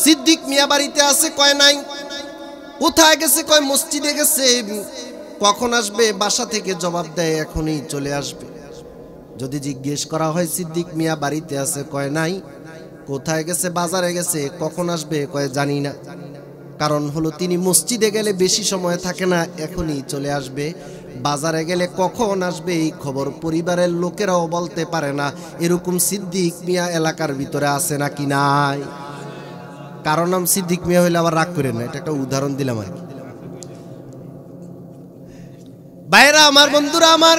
সিদ্দিক মিয়া বাড়িতে আছে, কয় নাই। কোথায় গেছে? কয় মসজিদে গেছে। কখন আসবে? বাসা থেকে জবাব দেয় এখনই চলে আসবে। যদি জিজ্ঞেস করা হয় সিদ্দিক মিয়া বাড়িতে আছে, কয় নাই। কোথায় গেছে? বাজারে গেছে। কখন আসবে? কয় জানি না। কারণ হলো তিনি মসজিদে গেলে বেশি সময় থাকে না, এখনই চলে আসবে। বাজারে গেলে কখন আসবে এই খবর পরিবারের লোকেরাও বলতে পারে না। এরকম সিদ্দিক মিয়া এলাকার ভিতরে আছে নাকি নাই? কারণ নাম সিদ্দিক মিয়া হইলে আবার রাগ করেন না, এটা একটা উদাহরণ দিলাম আর কি। ভাইরা আমার, বন্ধুরা আমার,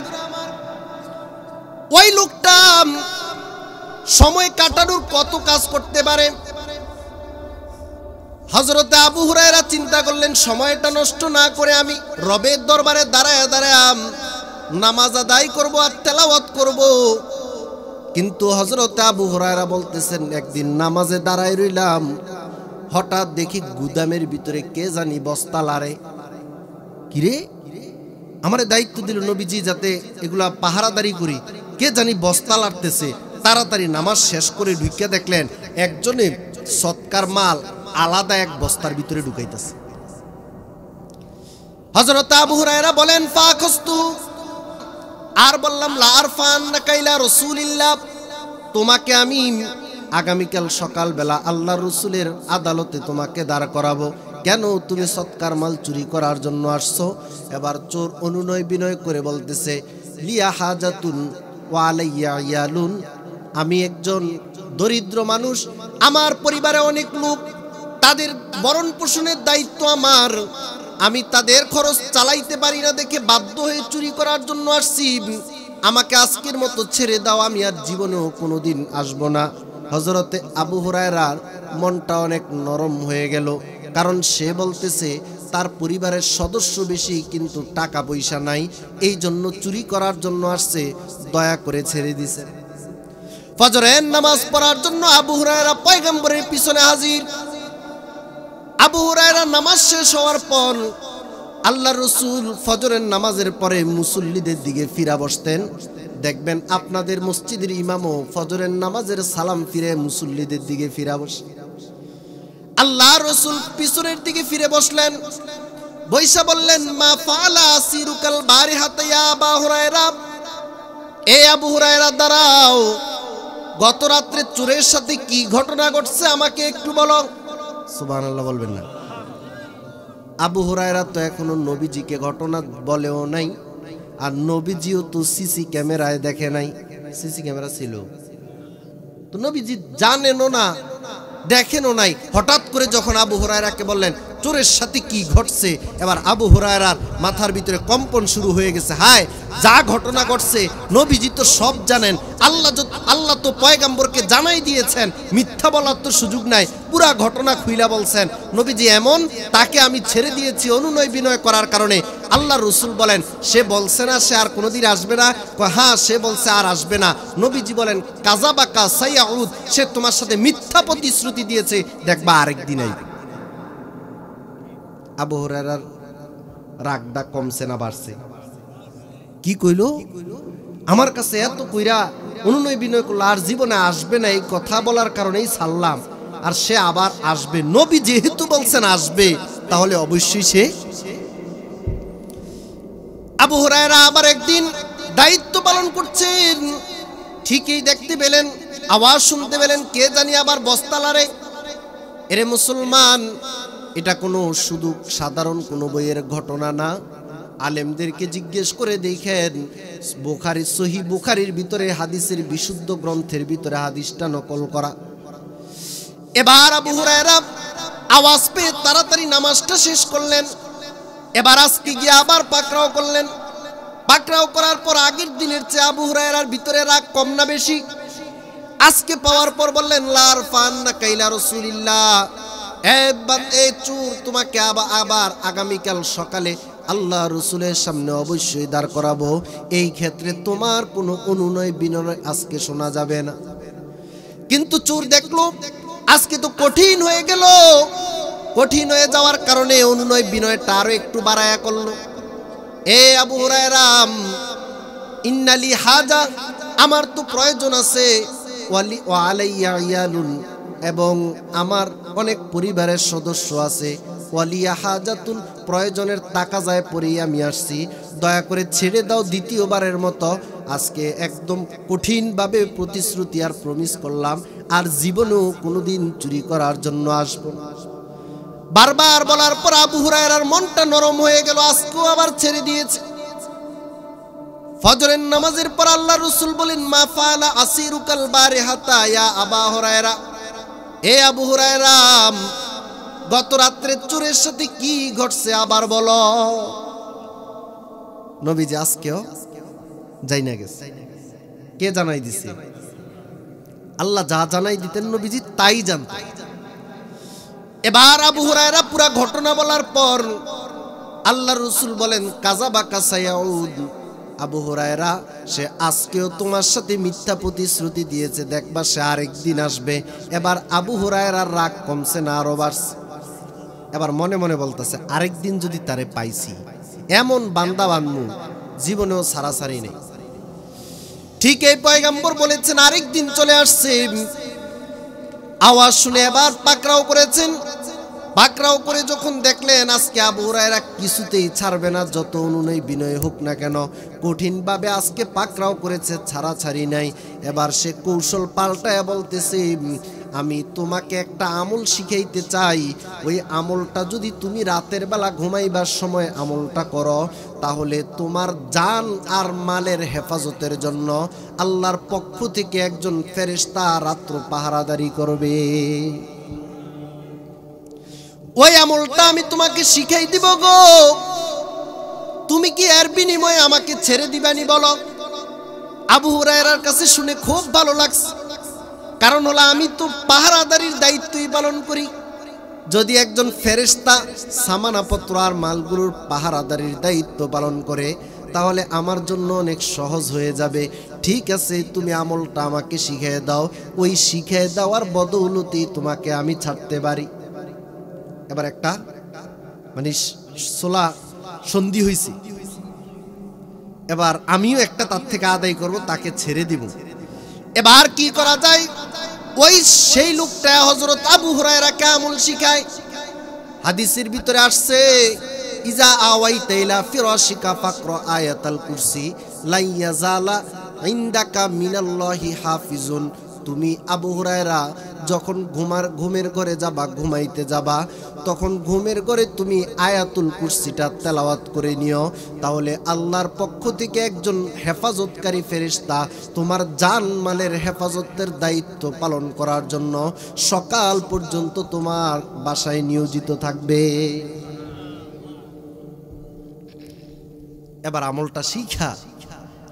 ওই লোকটা সময় কাটানোর কত কাজ করতে পারে। হযরতে আবু হুরায়রা চিন্তা করলেন সময়টা নষ্ট না করে আমি রবের দরবারে দাঁড়ায় দাঁড়ায় নামাজ আদায় করব আর তেলাওয়াত করব। কিন্তু হযরতে আবু হুরায়রা বলতেছেন, একদিন নামাজে দাঁড়ায় রইলাম, হঠাৎ দেখি গুদামের ভিতরে কে জানি বস্তা লারে। কিরে, আমারে দায়িত্ব দিল নবীজি যাতে এগুলা পাহারাদারি করি, কে জানি বস্তা লাড়তেছে। তাড়াতাড়ি নামাজ শেষ করে ঢুকে দেখলেন একজনে সৎকার মাল আলাদা এক বস্তার ভিতরে ঢুকাইতেছে। হযরত আবু হুরায়রা বলেন, ফাখস্তু, আর বললাম, লা আরফান্নাকা ইলা রাসূলিল্লাহ, তোমাকে আমি আগামীকাল সকালবেলা আল্লাহর রাসূলের আদালতে তোমাকে দাঁড় করাবো। কেন? তুমি সৎকার মাল চুরি করার জন্য আসছো। এবার চোর অনুনয় বিনয় করে বলতেছে, লিয়া হাজাতুন ওয়া আলাইয়া ইয়ালুন, আমি একজন দরিদ্র মানুষ, আমার পরিবারে অনেক লোক, তাদের ভরণ পোষণের দায়িত্ব আমার, আমি তাদের খরচ চালাইতে পারি না দেখে বাধ্য হয়ে চুরি করার জন্য আসছি। আমাকে আজকের মতো ছেড়ে দাও, আমি আর জীবনেও কোনোদিন আসবো না। হযরতে আবু হুরায়রার মনটা অনেক নরম হয়ে গেল, কারণ সে বলতেছে তার পরিবারের সদস্য বেশি কিন্তু টাকা পয়সা নাই, এই জন্য চুরি করার জন্য আসছে, দয়া করে ছেড়ে দিছে। ফজরের নামাজ পড়ার জন্য আবু হুরায়রা পয়গম্বরের পিছনে হাজির। আবু হুরায়রা নামাজ শেষ হওয়ার পর আল্লাহর রাসূল ফজরের নামাজের পরে মুসল্লিদের দিকে ফিরা বসতেন। দেখবেন আপনাদের মসজিদের ইমামও ফজরের নামাজের সালাম ফিরে মুসল্লিদের দিকে ফিরা বসে। আল্লাহর রাসূল পিছনের দিকে ফিরে বসলেন, বৈশা বললেন, মা ফালা সিরুকাল বারিহাতা ইয়া আবু হুরায়রা, এ আবু হুরায়রা দাঁড়াও, গত রাত্রে চোরের সাথে কি ঘটনা ঘটছে আমাকে একটু বলো। সুবহানাল্লাহ বলবেন না। আবু হুরায়রা তো এখনো নবীজিকে ঘটনা বলেও নাই, আর নবীজিও তো সিসি ক্যামেরায় দেখে নাই। সিসি ক্যামেরা ছিল তো নবীজি জানেনও না, দেখেনও নাই। হঠাৎ করে যখন আবু হুরায়রাকে বললেন চোরের সাথে কি ঘটছে, এবার আবু হুরায়রার মাথার ভিতরে কম্পন শুরু হয়ে গেছে। হায়, যা ঘটনা ঘটছে নবীজি তো সব জানেন, আল্লাহ তো পয়গম্বরকে জানাই দিয়েছেন, মিথ্যা বলার তো সুযোগ নাই, পুরা ঘটনা খুইলা বলছেন। নবীজি এমন, তাকে আমি ছেড়ে দিয়েছি অনুনয় বিনয় করার কারণে। আল্লাহর রাসূল বলেন, সে বলছে না সে আর কোনোদিন আসবে না? হ্যাঁ, সে বলছে আর আসবে না। নবীজি বলেন, কাযাবাকা সাইয়াউদ, সে তোমার সাথে মিথ্যা প্রতিশ্রুতি দিয়েছে, দেখবা আরেকদিন আইবে। আবু হুরায়রার রাগটা কমছে না বাড়ছে? কি কইল? আমার কাছে এত কইরা অনুনয় বিনয় করলো, আর জীবনে আসবে না এই কথা বলার কারণেই ছাড়লাম, আর সে আবার আসবে। নবী যেহেতু বলছেন আসবে, তাহলে অবশ্যই সে। আবু হুরায়রা আবার একদিন দায়িত্ব পালন করছেন, ঠিকই দেখতে পেলেন, আওয়াজ শুনতে পেলেন, কে জানি আবার বস্তা লারে। এরে মুসলমান, এটা কোনো শুধু সাধারণ কোনো বইয়ের ঘটনা না, আলেমদেরকে জিজ্ঞেস করে দেখেন, বুখারী সহিহ বুখারীর ভিতরে হাদিসের বিশুদ্ধ গ্রন্থের ভিতরে হাদিসটা নকল করা। এবার আবু হুরায়রা আওয়াজ পেয়ে তাড়াতাড়ি নামাজটা শেষ করলেন। এবার আজকে গিয়ে আবার পাকড়াও করলেন। পাকড়াও করার পর আগের দিনের চেয়ে আবু হুরায়রার ভিতরে রাগ কম না বেশি? আজকে পাওয়ার পর বললেন, লার ফান্না কাইলা রাসূলিল্লাহ, এ চোর, তোমাকে আবার আগামীকাল সকালে আল্লাহ রসুলের সামনে অবশ্যই দাঁড় করাবো। এই ক্ষেত্রে তোমার কোনো অনুনয় বিনয় আজকে শোনা যাবে না। কিন্তু চোর দেখলো আজকে তো কঠিন হয়ে গেল। কঠিন হয়ে যাওয়ার কারণে অনুনয় বিনয়টা আরো একটু বাড়ায়া করলো। এ আবু হুরায়রা, ইন্নালি হাজা, আমার তো প্রয়োজন আছে, ওয়া আলাইয়া ইয়ালুন, এবং আমার অনেক পরিবারের সদস্য আছে, ওয়ালিয়া হাজাতুন, প্রয়োজনের তাকাজায় পড়েই আমি আসছি, দয়া করে ছেড়ে দাও। দ্বিতীয়বারের মতো আজকে একদম কঠিনভাবে প্রতিশ্রুতি আর প্রমিস করলাম, আর জীবনেও কোনোদিন চুরি করার জন্য আসবো না। বারবার বলার পর আবু হুরায়রার মনটা নরম হয়ে গেল, আজকেও আবার ছেড়ে দিয়েছে। ফজরের নামাজের পর আল্লাহ রাসূল বলেন, মা ফাআলা আসিরুকাল বারিহাতা ইয়া আবা হুরায়রা, এ আবু হুরায়রা, গত রাত্রে চোরের সাথে কি ঘটছে আবার বলো। নবীজি আজকেও যাই না গেছে। কে জানাই দিছে? আল্লাহ যা জানাই দিতেন নবীজি তাই জানতেন। এবার আবু হুরায়রা পুরা ঘটনা বলার পর আল্লাহ রাসূল বলেন, কাযাবা কাসায়াউদ, আবু হুরায়রা, সে আজকেও তোমার সাথে মিথ্যা প্রতিশ্রুতি দিয়েছে, দেখবা সে আরেকদিন আসবে। এবার আবু হুরায়রার রাগ কমছে না আরো বাড়ছে। এবার মনে মনে বলতেছে, আরেকদিন যদি তারে পাইছি, এমন বান্দা বানমু জীবনেও ছাড়াছাড়ি নেই। ঠিক এই পয়গম্বর বলেছেন, আরেকদিন চলে আসছে। আওয়াজ শুনে এবার পাকড়াও করেছেন। পাকড়াও করে যখন দেখলেন আজকে আবু হুরায়রা কিছুতেই ছাড়বে না, যত অনুনয় বিনয় হোক না কেন, কঠিনভাবে আজকে পাকড়াও করেছে, ছাড়াছাড়ি নাই। এবার সে কৌশল পাল্টায় বলতেছে, আমি তোমাকে একটা আমল শিখাইতে চাই, ওই আমলটা যদি তুমি রাতের বেলা ঘুমাইবার সময় আমলটা করো, তাহলে তোমার জান আর মালের হেফাজতের জন্য আল্লাহর পক্ষ থেকে একজন ফেরেশতা রাত্র পাহারাদারি করবে। ওই আমলটা আমি তোমাকে শিখাই দিব গো, তুমি কি এর বিনিময়ে আমাকে ছেড়ে দিবানি বলো? আবু হুরায়রার কাছে শুনে খুব ভালো লাগছে, কারণ হলো আমি তো পাহারাদারির দায়িত্বই পালন করি। যদি একজন ফেরেশতা সামানাপত্র আর মালগুলোর পাহারাদারির দায়িত্ব পালন করে, তাহলে আমার জন্য অনেক সহজ হয়ে যাবে। ঠিক আছে, তুমি আমলটা আমাকে শিখিয়ে দাও, ওই শিখিয়ে দেওয়ার বদৌলতেই তোমাকে আমি ছাড়তে পারি। এবার একটা মানে সোলা সন্ধি হয়েছে, এবার আমিও একটা তার থেকে আদায় করব, তাকে ছেড়ে দিব। এবার কি করা যায়? ওই সেই লোকটা হযরত আবু হুরায়রাকে আমল শিখায়। হাদিসের ভিতরে আসছে, ইজা আওয়াইতা ইলা ফিরাশিকা ফাকরা আয়াতাল কুরসি লা ইয়াজালা ইনদাকা মিনাল্লাহি হাফিজুন। তুমি আবু হুরায়রা যখন ঘুমের ঘরে যাবা, ঘুমাইতে যাবা, তখন ঘুমের ঘরে তুমি আয়াতুল কুরসিটা তেলাওয়াত করে নিও, তাহলে আল্লাহর পক্ষ থেকে একজন হেফাজতকারী ফেরেশতা তোমার জান মালের হেফাজতের দায়িত্ব পালন করার জন্য সকাল পর্যন্ত তোমার বাসায় নিয়োজিত থাকবে। এবার আমলটা শিখা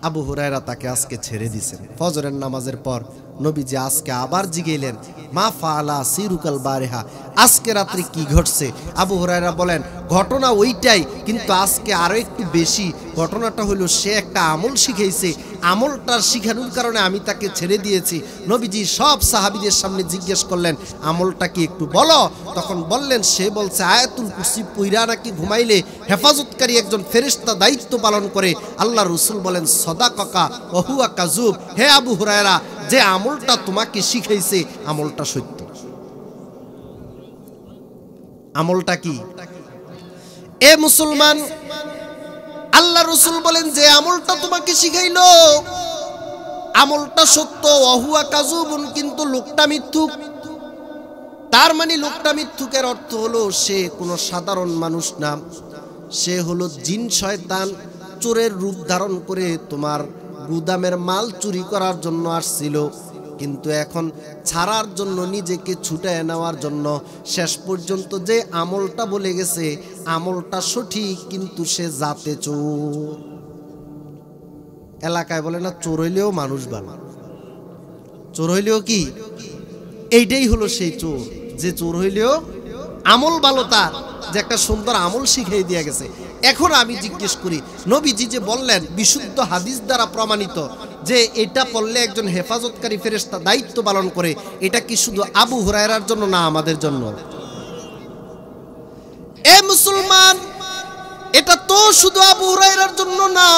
আবু হুরায়রা তাকে আজকে ছেড়ে দিয়েছেন। ফজরের নামাজের পর নবীজি আজকে আবার জিগাইলেন, মা ফাআলা সিরুকাল বারিহা, আজকে রাত্রে কি ঘটছে? আবু হুরায়রা বলেন, ঘটনা ওইটাই, কিন্তু আজকে আরো একটু বেশি। ঘটনাটা হলো সে একটা আমল শিখাইছে, আমলটা শিখানোর কারণে আমি তাকে ছেড়ে দিয়েছি। নবীজি সব সাহাবীদের সামনে জিজ্ঞেস করলেন, আমলটা কি একটু বলো? তখন বললেন, সে বলছে আয়াতুল কুরসি পইরা নাকি ঘুমাইলে হেফাজতকারী একজন ফেরেশতা দায়িত্ব পালন করে। আল্লাহ রাসূল বলেন, সদাকাকা ওয়া হুয়া কাযুব, হে আবু হুরায়রা, যে আমলটা তোমাকে শিখাইছে আমলটা সত্য। আমলটা কি? এ মুসলমান, আল্লাহ রাসূল বলেন, যে আমলটা তোমাকে শিখাইলো আমলটা সত্য, ওয়া হুয়া কাযুবুন, কিন্তু লোকটা মিথ্যুক। তার মানে লোকটা মিথ্যুকের অর্থ হলো সে কোনো সাধারণ মানুষ না, সে হলো জিন শয়তান, চোরের রূপ ধারণ করে তোমার গুদামের মাল চুরি করার জন্য আসছিল, কিন্তু এখন ছাড়ার জন্য, নিজেকে ছুটায় নেওয়ার জন্য শেষ পর্যন্ত যে আমলটা বলে গেছে আমলটা সঠিক, কিন্তু সে জাতে চোর। এলাকায় বলে না চোর হইলেও মানুষ ভালো, চোর হইলেও কি, এইটাই হলো সেই চোর, যে চোর হইলেও আমল ভালো, তার যে একটা সুন্দর আমল শিখিয়ে দিয়ে গেছে। এখন আমি জিজ্ঞেস করি, নবীজি যে বললেন বিশুদ্ধ হাদিস দ্বারা প্রমাণিত যে এটা পড়লে একজন হেফাজতকারী ফেরেশতা দায়িত্ব পালন করে, এটা কি শুধু আবু হুরায়রার জন্য না আমাদের জন্য? এ মুসলমান, এটা তো শুধু আবু হুরায়রার জন্য না,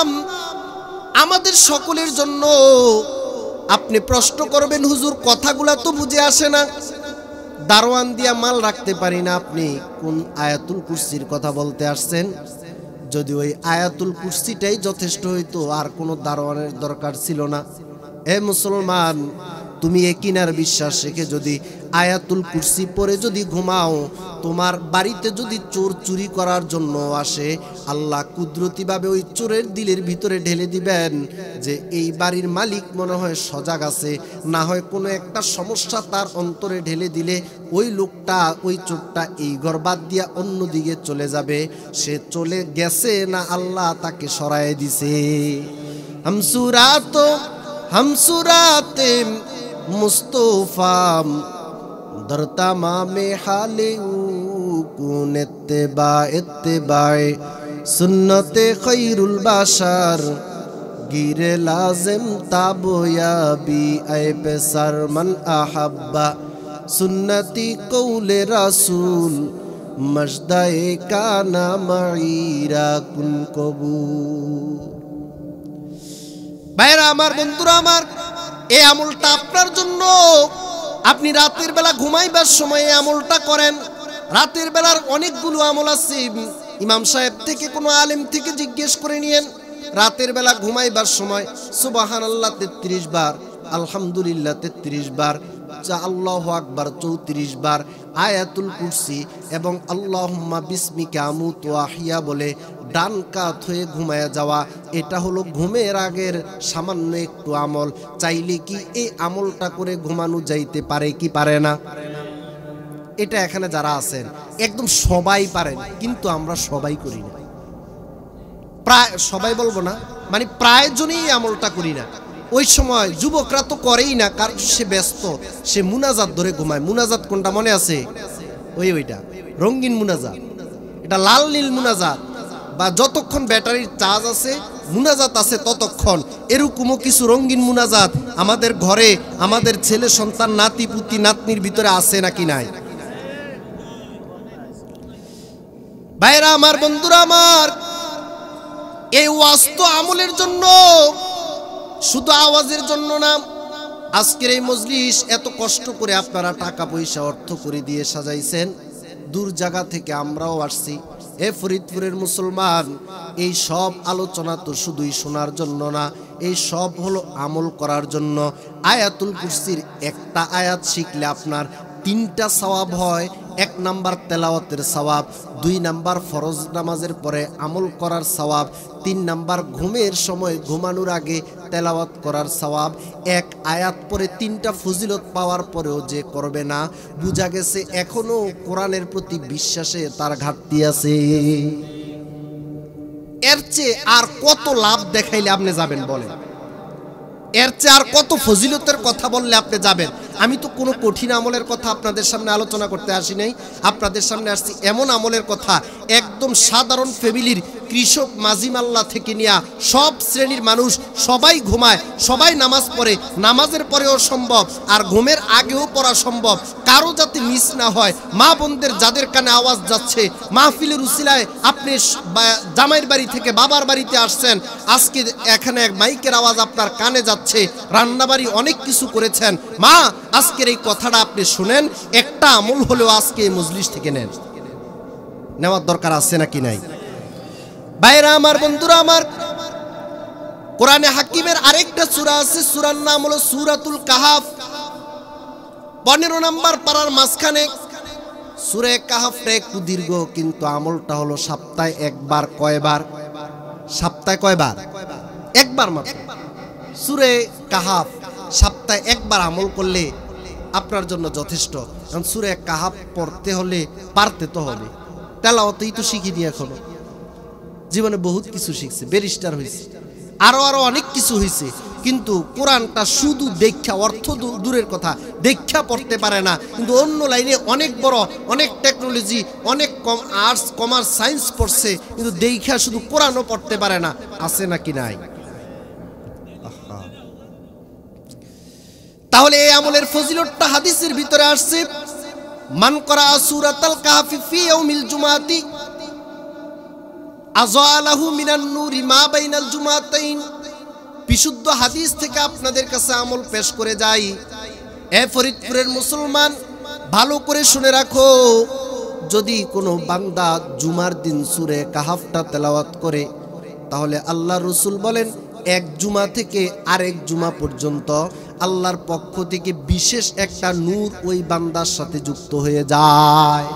আমাদের সকলের জন্য। আপনি প্রশ্ন করবেন, হুজুর কথাগুলা তো বুঝে আসে না, দারোয়ান দিয়া মাল রাখতে পারি না, আপনি কোন আয়াতুল কুরসির কথা বলতে আসছেন? যদি ওই আয়াতুল কুরসিটাই যথেষ্ট হইতো, আর কোনো দারোয়ানের দরকার ছিল না। এ মুসলমান, তুমি একিনার বিশ্বাস রেখে যদি আয়াতুল কুরসি পড়ে যদি ঘুমাও, তোমার বাড়িতে যদি চোর চুরি করার জন্য আসে, আল্লাহ কুদরতিভাবে ওই চোরের দিলের ভিতরে ঢেলে দিবেন যে এই বাড়ির মালিক মনে হয় সজাগ আছে, না হয় কোনো একটা সমস্যা তার অন্তরে ঢেলে দিলে ওই লোকটা, ওই চোরটা এই ঘর বাদ দিয়া অন্যদিকে চলে যাবে। সে চলে গেছে না আল্লাহ তাকে সরায় দিছে। হামসুরাতে মুস্তফা দরতামা মে হালে কুন ইত্তেবায়ে সুন্নতে খৈরুল বাশার গিরে লাজিম তাবয়াবি আই পেসার মান আহাব্বা সুন্নতি কৌলে রাসূল মজদায়ে কানা মাইরা কুন কবুল। ভাইরা আমার, বন্ধুরা আমার, এই আমলটা আপনার জন্য। আপনি রাতের বেলা ঘুমাইবার সময় এই আমলটা করেন। রাতের বেলার অনেকগুলো আমল আছে, ইমাম সাহেব থেকে কোনো আলেম থেকে জিজ্ঞেস করে নিয়েন। রাতের বেলা ঘুমাইবার সময় সুবহানাল্লাহ 33 বার, আলহামদুলিল্লাহ 33 বার, আল্লাহু আকবার 34 বার, আয়াতুল কুরসি এবং আল্লাহুম্মা বিসমিকা আমুতু ওয়া আহইয়া বলে ডান কাত হয়ে ঘুমায়া যাওয়া। এটা হলো ঘুমের আগের সামান্য একটু আমল। চাইলে কি এই আমলটা করে ঘুমানো যাইতে পারে কি পারে না? এটা এখানে যারা আছেন একদম সবাই পারেন, কিন্তু আমরা সবাই করি না। প্রায় সবাই বলবো না, মানে প্রায় জনই এই আমলটা করি না। ওই সময় যুবকরা তো করেই না, কারণ সে ব্যস্ত, সে মুনাজাত ধরে ঘুমায়। মুনাজাত কোনটা মনে আছে? ওইটা রঙিন মুনাজাত, এটা লাল নীল মুনাজাত, বা যতক্ষণ ব্যাটারির চার্জ আছে মুনাজাত আছে ততক্ষণ। এরকমও কিছু রঙিন মুনাজাত আমাদের ঘরে, আমাদের ছেলে সন্তান, নাতি পুতি নাতনির ভিতরে আছে নাকি নাই? ভাইরা আমার, বন্ধুরা আমার, এই ওয়াজ তো আমলের জন্য, শুধু আওয়াজের জন্য না। আজকের এই মজলিস এত কষ্ট করে আপনারা টাকা পয়সা অর্থ করে দিয়ে সাজাইছেন, দূর জায়গা থেকে আমরাও আসছি। এ ফরিদপুরের মুসলমান, এই সব আলোচনা তো শুধুই শোনার জন্য না, এই সব হলো আমল করার জন্য। আয়াতুল কুরসির একটা আয়াত শিখলে আপনার 3টা সওয়াব হয়। 1 নাম্বার তেলাওয়াতের সওয়াব, 2 নাম্বার ফরজ নামাজের পরে আমল করার সওয়াব, 3 নাম্বার ঘুমের সময় ঘুমানোর আগে তেলাওয়াত করার সওয়াব। এক আয়াত পরে 3টা ফজিলত পাওয়ার পরেও যে করবে না, বুঝা গেছে এখনো কোরআনের প্রতি বিশ্বাসে তার ঘাটতি আছে। এর চেয়ে আর কত লাভ দেখাইলে আপনি যাবেন বলেন? এর চেয়ে আর কত ফজিলতের কথা বললে আপনি যাবেন? আমি তো কোনো কঠিন আমলের কথা আপনাদের সামনে আলোচনা করতে আসি নাই, আপনাদের সামনে আসছি এমন আমলের কথা, একদম সাধারণ ফ্যামিলির কৃষক মাঝিমাল্লা থেকে নিয়ে সব শ্রেণীর মানুষ সবাই ঘুমায়, সবাই নামাজ পড়ে, নামাজের পরেও সম্ভব আর ঘুমের আগেও পড়া সম্ভব, কারো যাতে মিস না হয়। মা বোনদের যাদের কানে আওয়াজ যাচ্ছে, মাহফিলের উসিলায় আপনি জামাইয়ের বাড়ি থেকে বাবার বাড়িতে আসছেন, আজকে এখানে এক মাইকের আওয়াজ আপনার কানে যাচ্ছে, রান্নাবাড়ি অনেক কিছু করেছেন, মা আজকের এই কথাটা আপনি শুনেন, একটা আমল হলেও আজকে এই মজলিস থেকে নেন, নেওয়ার দরকার আছে নাকি নাই? ভাইরা আমার, বন্ধুরা আমার, কোরআনে হাকিমের আরেকটা সূরা আছে, সূরার নাম হলো সূরাতুল কাহাফ। 15 নম্বর পারার মাঝখানে সূরা কাহাফটা একটু দীর্ঘ, কিন্তু আমলটা হলো সপ্তাহে একবার। কয়বার? সপ্তাহে কয়বার? একবার মাত্র। সূরা কাহাফ সপ্তাহে একবার আমল করলে আপনার জন্য যথেষ্ট। কারণ সূরা কাহাফ পড়তে হলে পারতে তো হবে। তেলাওয়াতই তো শিখিনি এখনো, জীবনে বহুত কিছু শিখছে, ব্যারিস্টার হয়েছে, আরো অনেক কিছু হয়েছে, কিন্তু কোরআনটা শুধু দেখা, অর্থ দূরের কথা, দেখা পড়তে পারে না। কিন্তু অন্য লাইনে অনেক বড়, অনেক টেকনোলজি, অনেক আর্টস কমার্স সায়েন্স পড়ছে, কিন্তু দেখা শুধু কোরআনও পড়তে পারে না। আছে নাকি নাই? তাহলে এই আমলের ফজিলতটা হাদিসের ভিতরে আসছে, মান করা সূরাতাল কাহফি ফি ইয়াউমিল জুমাতি আযালাহু মিনান নূরি মা বাইনাল জুমাতাইন। বিশুদ্ধ হাদিস থেকে আপনাদের কাছে আমল পেশ করে যাই। এ ফরিদপুরের মুসলমান, ভালো করে শুনে রাখো, যদি কোনো বান্দা জুমার দিন সূরা কাহাফটা তেলাওয়াত করে, তাহলে আল্লাহ রাসূল বলেন এক জুমা থেকে আরেক জুমা পর্যন্ত আল্লাহর পক্ষ থেকে বিশেষ একটা নূর ওই বান্দার সাথে যুক্ত হয়ে যায়।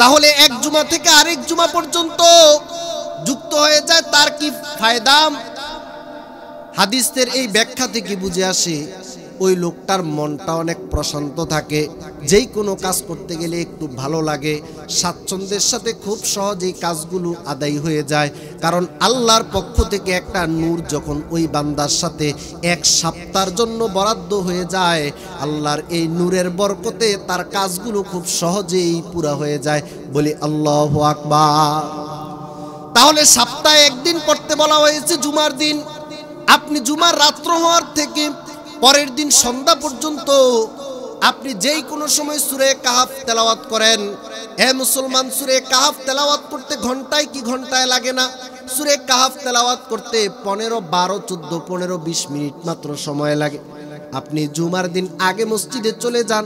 তাহলে এক জুমা থেকে আরেক জুমা পর্যন্ত যুক্ত হয়ে যায়, তার কি ফায়দা? হাদিসের এই ব্যাখ্যা থেকে বুঝে আসে ওই লোকটার মনটা অনেক প্রশান্ত থাকে, যেই কোনো কাজ করতে গেলে একটু ভালো লাগে, স্বাচ্ছন্দ্যের সাথে খুব সহজেই কাজগুলো আদায় হয়ে যায়। কারণ আল্লাহর পক্ষ থেকে একটা নূর যখন ওই বান্দার সাথে এক সপ্তাহের জন্য বরাদ্দ হয়ে যায়, আল্লাহর এই নূরের বরকতে তার কাজগুলো খুব সহজেই পুরা হয়ে যায়। বলি আল্লাহু আকবার। তাহলে সপ্তাহে একদিন পড়তে বলা হয়েছে জুমার দিন। আপনি জুমার রাত্র হওয়ার থেকে পরের দিন সন্ধ্যা পর্যন্ত আপনি যেই কোনো সময় সূরা কাহাফ তেলাওয়াত করেন। হে মুসলমান, সূরা কাহাফ তেলাওয়াত করতে ঘন্টায় কি ঘন্টায় লাগে না। সূরা কাহাফ তেলাওয়াত করতে 15, 12, 14, 15, 20 মিনিট মাত্র সময় লাগে। আপনি জুমার দিন আগে মসজিদে চলে যান,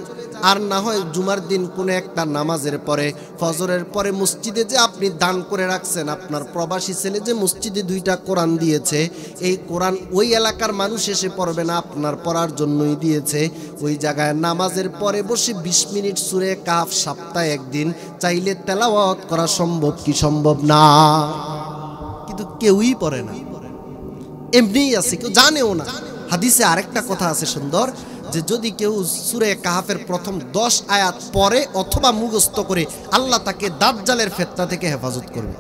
আর না হয় জুমার দিন কোনো একটা নামাজের পরে, ফজরের পরে মসজিদে যে আপনি দান করে রাখছেন, আপনার প্রবাসী ছেলে যে মসজিদে 2টা কোরআন দিয়েছে, এই কোরআন ওই এলাকার মানুষ এসে পড়বে না, আপনার পড়ার জন্যই দিয়েছে। ওই জায়গায় নামাজের পরে বসে 20 মিনিট সূরা কাহাফ সপ্তাহে একদিন চাইলে তেলাওয়াত করা সম্ভব কি সম্ভব না? কিন্তু কেউই পড়ে না, এমনিই আছে, কেউ জানেও না। হাদিসে আরেকটা কথা আছে সুন্দর, যে যদি কেউ সূরা কাহাফের প্রথম 10 আয়াত পড়ে অথবা মুখস্থ করে, আল্লাহ তাকে দাজ্জালের ফিতনা থেকে হেফাজত করবে।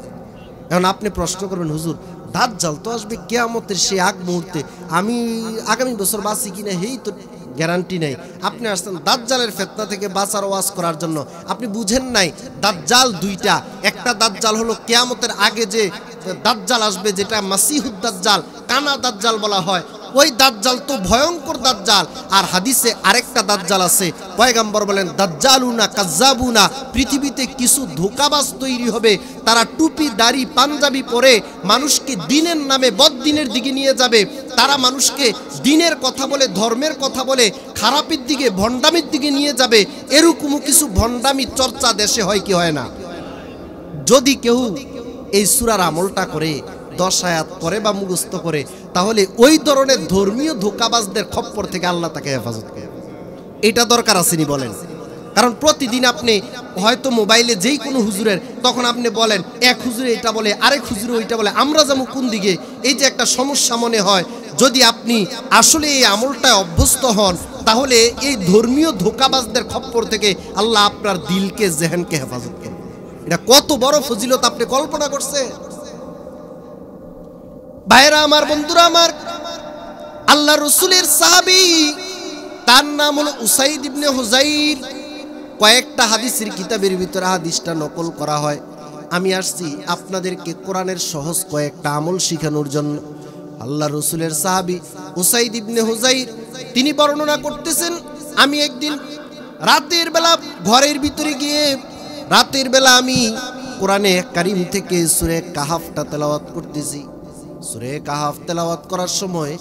এখন আপনি প্রশ্ন করবেন, হুজুর দাজ্জাল তো আসবে কিয়ামতের সেই আগ মুহূর্তে, আমি আগামী বছর বাঁচি কিনা হেই তো গ্যারান্টি নাই। আপনি আসছেন দাজ্জালের ফিতনা থেকে বাঁচার ওয়াজ করার জন্য। আপনি বুঝেন নাই দাজ্জাল 2টা। একটা দাজ্জাল হলো কিয়ামতের আগে যে দাজ্জাল আসবে, যেটা মাসিহুদ দাজ্জাল, কানা দাজ্জাল বলা হয়, ওই দাজ্জাল তো ভয়ঙ্কর দাজ্জাল। আর হাদিসে আরেকটা দাজ্জাল আছে, পয়গম্বর বলেন দাজ্জালুনা কাজ্জাবুনা, পৃথিবীতে কিছু ধোঁকাবাজ তৈরি হবে, তারা টুপি দাড়ি পাঞ্জাবি পরে মানুষকে দিনের নামে বদ্দিনের দিকে নিয়ে যাবে। তারা মানুষকে দিনের কথা বলে, ধর্মের কথা বলে খারাপের দিকে, ভণ্ডামির দিকে নিয়ে যাবে। এরকমও কিছু ভণ্ডামি চর্চা দেশে হয় কি হয় না? যদি কেউ এই সূরার আমলটা করে 10 আয়াত পরে বা মুখস্থ করে, তাহলে ওই ধরনের ধর্মীয় ধোঁকাবাজদের খপ্পর থেকে আল্লাহ তাকে হেফাজত করে। এটা দরকার আসেনি বলেন? কারণ প্রতিদিন আপনি হয়তো মোবাইলে যেই কোনো হুজুরের, তখন আপনি বলেন এক হুজুরে এটা বলে, আরেক হুজুরে ওইটা বলে, আমরা যাবো কোন দিকে? এই যে একটা সমস্যা মনে হয়। যদি আপনি আসলে এই আমলটায় অভ্যস্ত হন, তাহলে এই ধর্মীয় ধোঁকাবাজদের খপ্পর থেকে আল্লাহ আপনার দিলকে, জেহেনকে হেফাজত করে। এটা কত বড় ফজিলত আপনি কল্পনা করছে? ভাইরা আমার, বন্ধুরা আমার, আল্লাহ রাসূলের সাহাবী, তার নাম হলো উসাইদ ইবনে হুযাইর। কয়েকটা হাদিসের কিতাবের ভিতরে হাদিসটা নকল করা হয়। আমি আসছি আপনাদেরকে কোরআনের সহজ কয়েকটা আমল শেখানোর জন্য। আল্লাহ রাসূলের সাহাবী উসাইদ ইবনে হুযাইর তিনি বর্ণনা করতেছেন, আমি একদিন রাতের বেলা ঘরের ভিতরে গিয়ে, রাতের বেলা আমি কোরআনে কারীম থেকে সূরা কাহাফটা তেলাওয়াত করতেছি। সূরা কাহাফ তেলাওয়াত করার সময়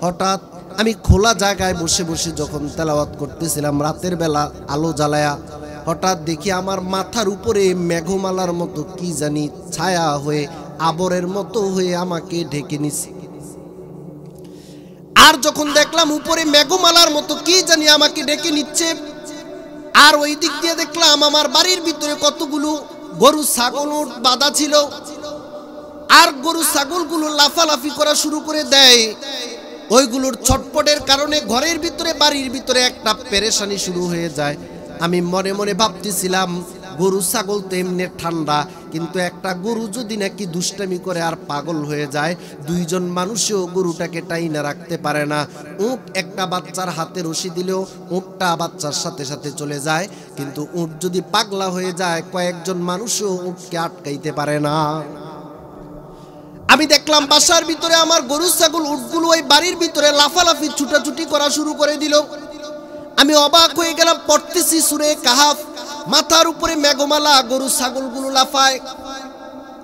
হঠাৎ আমি খোলা জায়গায় বসে বসে যখন তেলাওয়াত করতেছিলাম, রাতের বেলা আলো জ্বালায়া, হঠাৎ দেখি আমার মাথার উপরে মেঘমালার মতো কি জানি ছায়া হয়ে, আবরের মতো হয়ে আমাকে ঢেকে নিছে। আর যখন দেখলাম উপরে মেঘমালার মতো কি জানি আমাকে ডেকে নিচ্ছে, আর ওই দিক দিয়ে দেখলাম আমার বাড়ির ভিতরে কতগুলো গরু ছাগল উট বাঁধা ছিল, আর গরু ছাগলগুলো লাফালাফি করা শুরু করে দেয়। ওইগুলোর ছটপটের কারণে ঘরের ভিতরে বাড়ির ভিতরে একটা পেরেশানি শুরু হয়ে যায়। আমি মনে মনে ভাবতেছিলাম গরু ছাগল তো এমনি ঠান্ডা, কিন্তু একটা গরু যদি নাকি দুষ্টামি করে আর পাগল হয়ে যায়, দুইজন মানুষও গরুটাকে টাইনা রাখতে পারে না। উট একটা বাচ্চার হাতে রশি দিলেও উটটা বাচ্চার সাথে সাথে চলে যায়, কিন্তু উট যদি পাগলা হয়ে যায় কয়েকজন মানুষও উটকে আটকাইতে পারে না। আমি দেখলাম বাসার ভিতরে আমার গরু ছাগল উটগুলো ওই বাড়ির ভিতরে লাফালাফি ছুটাছুটি করা শুরু করে দিল। আমি অবাক হয়ে গেলাম, পড়তেছি সূরা কাহাফ, মাথার উপরে মেঘমালা, গরু ছাগলগুলো লাফায়।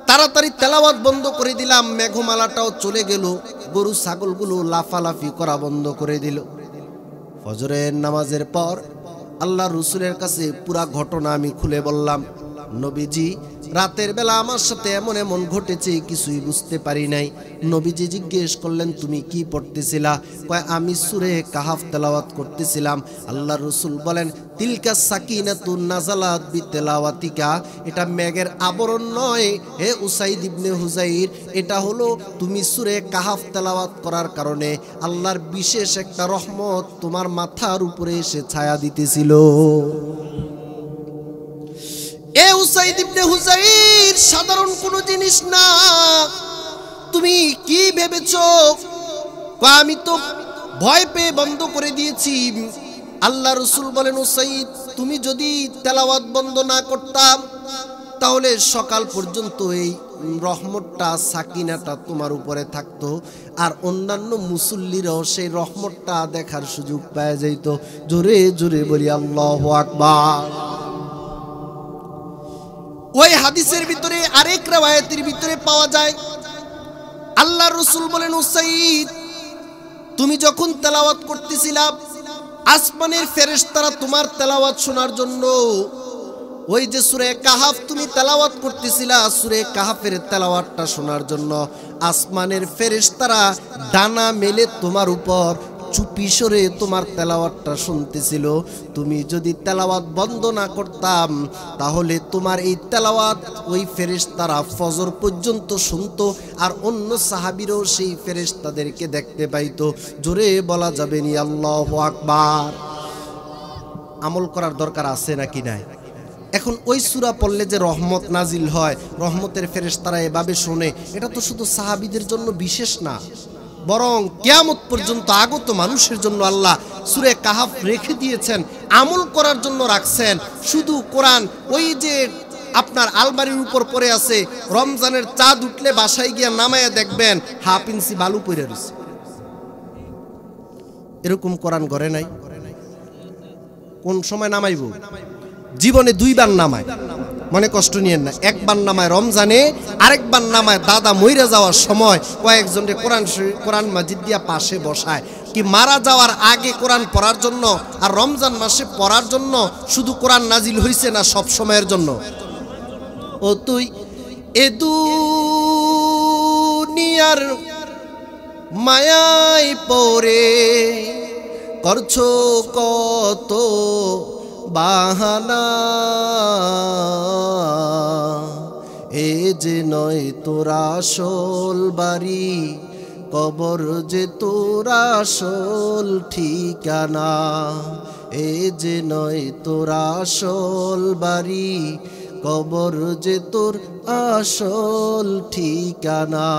তাড়াতাড়ি তেলাওয়াত বন্ধ করে দিলাম, মেঘমালাটাও চলে গেল, গরু ছাগলগুলো লাফালাফি করা বন্ধ করে দিল। ফজরের নামাজের পর আল্লাহ রসুলের কাছে পুরা ঘটনা আমি খুলে বললাম, নবীজি রাতের বেলা আমার সাথে এমন এমন ঘটেছে, কিছুই বুঝতে পারি নাই। নবীজি জিজ্ঞেস করলেন, তুমি কি পড়তেছিলা? কয়, আমি সূরা কাহাফ তেলাওয়াত করতেছিলাম। আল্লাহ রসুল বলেন, তিলকা সাকিনাতুন নাযালাত বিতেলাওয়াতিকা, এটা মেঘের আবরণ নয় হে উসাইদ ইবনে হুযাইর, এটা হলো তুমি সূরা কাহাফ তেলাওয়াত করার কারণে আল্লাহর বিশেষ একটা রহমত তোমার মাথার উপরে এসে ছায়া দিতেছিল। এ উসাইদ ইবনে হুযাইর সাধারণ কোনো জিনিস না, তুমি কি ভেবেছো? আমি তো ভয় পেয়ে বন্ধ করে দিয়েছি। আল্লাহ রসুল বলেন, উসাইদ তুমি যদি তেলাওয়াত বন্ধ না করতাম তাহলে সকাল পর্যন্ত এই রহমতটা, সাকিনাটা তোমার উপরে থাকতো, আর অন্যান্য মুসল্লিরাও সেই রহমতটা দেখার সুযোগ পাওয়া যাইত। জোরে জোরে বলি আল্লাহু আকবার। ওই হাদিসের ভিতরে আরেক riwayতের ভিতরে পাওয়া যায়, আল্লাহ রাসূল বলেন, উসাইদ তুমি যখন তেলাওয়াত করতেছিলা, আসমানের ফেরেশতারা তোমার তেলাওয়াত শোনার জন্য, ওই যে সূরা কাহাফ তুমি তেলাওয়াত করতেছিলা, সূরা কাহাফের তেলাওয়াতটা শোনার জন্য আসমানের ফেরেশতারা ডানা মেলে তোমার উপর চুপি সরে তোমার তেলাওয়াতটা শুনতেছিল। তুমি যদি তেলাওয়াত বন্ধ না করতাম তাহলে তোমার এই তেলাওয়াত ওই ফেরেশতারা ফজর পর্যন্ত শুনতো, আর অন্য সাহাবীরাও সেই ফেরেশতাদেরকে দেখতে পাইতো। জোরে বলা যাবে নি আল্লাহু আকবার। আমল করার দরকার আছে নাকি নাই? এখন ওই সূরা পড়লে যে রহমত নাজিল হয়, রহমতের ফেরেশতারা এভাবে শোনে, এটা তো শুধু সাহাবীদের জন্য বিশেষ না, বরং কিয়ামত পর্যন্ত আগত মানুষের জন্য আল্লাহ সূরা কাহাফ রেখে দিয়েছেন, আমল করার জন্য রাখছেন। শুধু কোরআন ওই যে আপনার আলমারির উপর পড়ে আছে, রমজানের চাঁদ উঠলে বাসায় গিয়ে নামায়া দেখবেন হাফ ইঞ্চি বালু পড়ে রয়েছে। এরকম কোরআন ঘরে নাই। কোন সময় নামাইব? জীবনে দুইবার নামায়, মনে কষ্ট নিয়েন না। একবার নামায় রমজানে, আরেকবার নামায় দাদা মইরা যাওয়ার সময় কয়েকজনকে কোরআন মাজিদ দিয়া পাশে বসায়। কি মারা যাওয়ার আগে কোরআন পড়ার জন্য আর রমজান মাসে পড়ার জন্য শুধু কোরআন নাজিল হইছে না সব সময়ের জন্য? ও তুই এ দুনিয়ার মায়ায় পড়ে করছো কত বাহানা, এ যে নয় তোর আসল বাড়ি, কবর যে তোর আসল ঠিকানা। এ যে নয় তোর আসল বাড়ি, কবর যে তোর আসল ঠিকানা।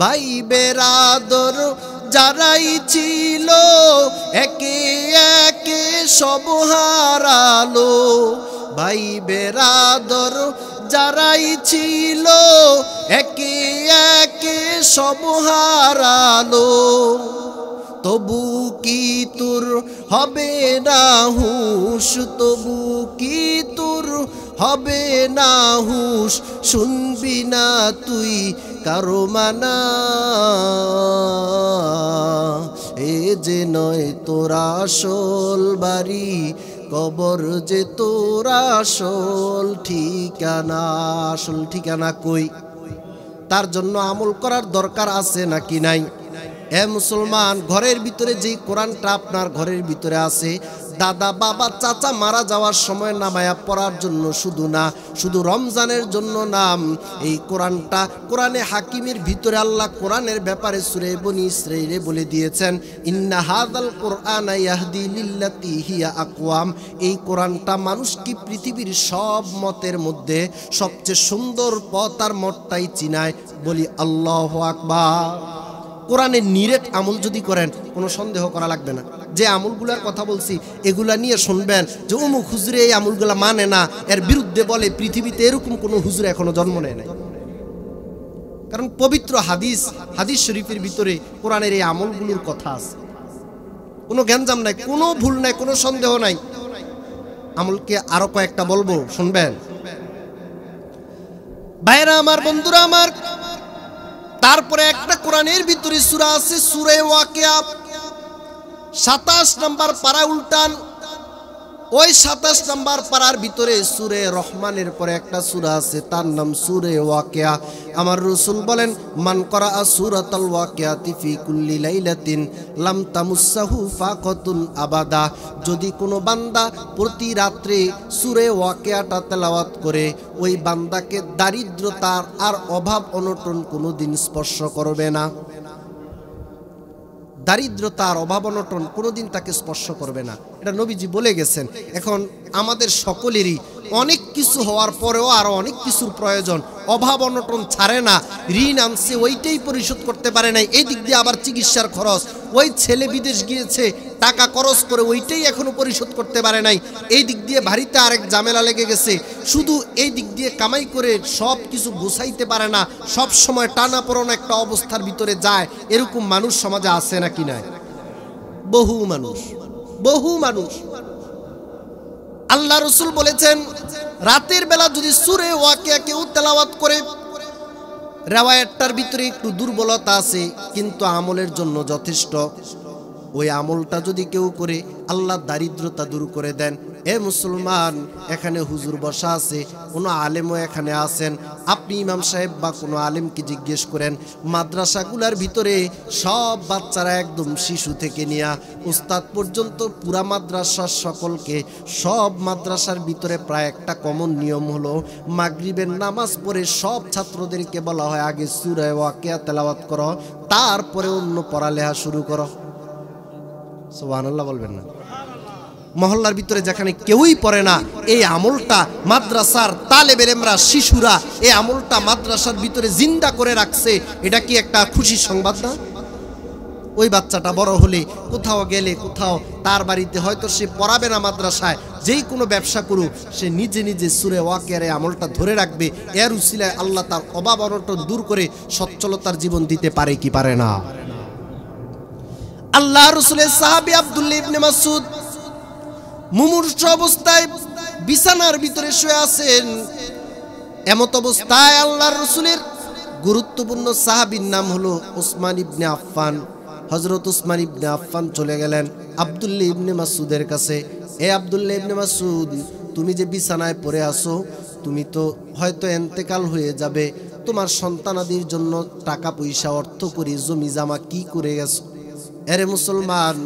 ভাই বেরাদর যারাই ছিল একে একে সব হারালো, ভাই বেরাদর যারাই ছিল একে একে সব হারালো। তবু কি তোর হবে না হুঁশ, তবু কি তোর হবে না হুঁশ, শুনবি না তুই কারো মানা। এ যে নয় তোর আসল বাড়ি, কবর যে তোর আসল ঠিকানা। আসল ঠিকানা কই? তার জন্য আমল করার দরকার আছে নাকি নাই? এ মুসলমান, ঘরের ভিতরে যেই কোরআনটা আপনার ঘরের ভিতরে আছে, দাদা বাবা চাচা মারা যাওয়ার সময় নামায়া পড়ার জন্য শুধু না, শুধু রমজানের জন্য নাম, এই কোরআনটা কোরআনে হাকিমের ভিতরে আল্লাহ কোরআনের ব্যাপারে সূরা বনী ইসরাঈলে বলে দিয়েছেন, ইন্না হাযাল কুরআনা ইয়াহদি লিল্লাতী হিয়া আকওয়াম। এই কোরআনটা মানুষকে পৃথিবীর সব মতের মধ্যে সবচেয়ে সুন্দর পথ আর মতটাই চিনায়। বলি আল্লাহু আকবার। কোরআনের নিরেট আমল যদি করেন কোনো সন্দেহ করা লাগবে না। যে আমলগুলার কথা বলছি এগুলা নিয়ে শুনবেন যে অমুক হুজুরে এই আমলগুলা মানে না, এর বিরুদ্ধে বলে, পৃথিবীতে এরকম কোনো হুজুর এখনো জন্ম নেয় নাই। কারণ পবিত্র হাদিস শরীফের ভিতরে কোরআনের এই আমলগুলোর কথা আছে। কোনো গ্যাঞ্জাম নাই, কোনো ভুল নাই, কোনো সন্দেহ নাই। আমলকে আরো কয়েকটা বলবো, শুনবেন ভাইরা আমার, বন্ধুরা আমার। তারপরে একটা কোরআনের ভিতরে সূরা আছে, সূরা ওয়াকিয়া, 27 নম্বর পারা উল্টান। ওই 27 নম্বর পারার ভিতরে সূরা রহমানের পরে একটা সূরা আছে, তার নাম সূরা ওয়াকিয়া। আমার রাসূল বলেন, মান করাআ সূরাতাল ওয়াকিয়াতি ফি কুল্লি লাইলাতিন লাম তামুসসাহু ফাকাতুন আবাদা। যদি কোনো বান্দা প্রতি রাত্রে সূরা ওয়াকিয়াটা তেলাওয়াত করে, ওই বান্দাকে দারিদ্রতার আর অভাব অনটন কোনোদিন স্পর্শ করবে না। দারিদ্রতার অভাব অনটন কোনোদিন তাকে স্পর্শ করবে না, এটা নবীজি বলে গেছেন। এখন আমাদের সকলেরই অনেক কিছু হওয়ার পরেও আরো অনেক কিছুর প্রয়োজন, অভাব অনটন ছাড়ে না। ঋণ আনছে ওইটাই পরিশোধ করতে পারে নাই, এই দিক দিয়ে আবার চিকিৎসার খরচ, ওই ছেলে বিদেশ গিয়েছে টাকা খরচ করে ওইটাই এখনো পরিশোধ করতে পারে নাই, এই দিক দিয়ে ভারীতে আরেক ঝামেলা লেগে গেছে, শুধু এই দিক দিয়ে কামাই করে সব কিছু গুছাইতে পারে না, সব সময় টানাপোড়েন একটা অবস্থার ভিতরে যায়। এরকম মানুষ সমাজে আছে নাকি নাই? বহু মানুষ, বহু মানুষ। আল্লাহ রাসূল বলেছেন, রাতের বেলা যদি সূরা ওয়াকিয়া কেউ তেলাওয়াত করে, রিওয়ায়াতটার ভিতরে একটু দুর্বলতা আছে কিন্তু আমলের জন্য যথেষ্ট। ওই আমলটা যদি কেউ করে, আল্লাহ দারিদ্রতা দূর করে দেন। এ মুসলমান, এখানে হুজুর বসা আছে, কোনো আলেমও এখানে আছেন, আপনি ইমাম সাহেব বা কোনো আলেমকে জিজ্ঞেস করেন, মাদ্রাসাগুলার ভিতরে সব বাচ্চারা একদম শিশু থেকে নিয়ে উস্তাদ পর্যন্ত পুরা মাদ্রাসার সকলকে, সব মাদ্রাসার ভিতরে প্রায় একটা কমন নিয়ম হলো, মাগরিবের নামাজ পড়ে সব ছাত্রদেরকে বলা হয় আগে সূরা ওয়াকিয়া তেলাওয়াত করো, তারপরে অন্য পড়ালেখা শুরু করো। সুবহানাল্লাহ বলবেন না? মহল্লার ভিতরে যেখানে কেউই পড়ে না, এই আমলটা মাদ্রাসার তালেবের এমরা শিশুরা এই আমলটা মাদ্রাসার ভিতরে জিন্দা করে রাখছে, এটা কি একটা খুশির সংবাদ না? ওই বাচ্চাটা বড় হলে কোথাও গেলে, কোথাও তার বাড়িতে হয়তো সে পড়াবে না মাদ্রাসায়, যেই কোনো ব্যবসা করুক, সে নিজে নিজে সূরা ওয়াকিয়ার এই আমলটা ধরে রাখবে। এর উসিলায় আল্লাহ তার অভাব অনটন দূর করে সচ্ছলতার জীবন দিতে পারে কি পারে না? আল্লাহ রাসূলের সাহাবী আব্দুল্লাহ ইবনে মাসউদ মুমূর্ষ অবস্থায় বিছানার ভিতরে শুয়ে আছেন। এমত অবস্থায় আল্লাহর রাসূলের গুরুত্বপূর্ণ সাহাবীর নাম হলো উসমান ইবনে আফফান। হযরত উসমান ইবনে আফফান চলে গেলেন আব্দুল্লাহ ইবনে মাসউদের কাছে। এ আব্দুল্লাহ ইবনে মাসউদ, তুমি যে বিছানায় পড়ে আছো, তুমি তো হয়তো ইন্তেকাল হয়ে যাবে, তোমার সন্তানাদির জন্য টাকা পয়সা অর্থ করি জমি জামা কি করে গেছো? এরে মুসলমান,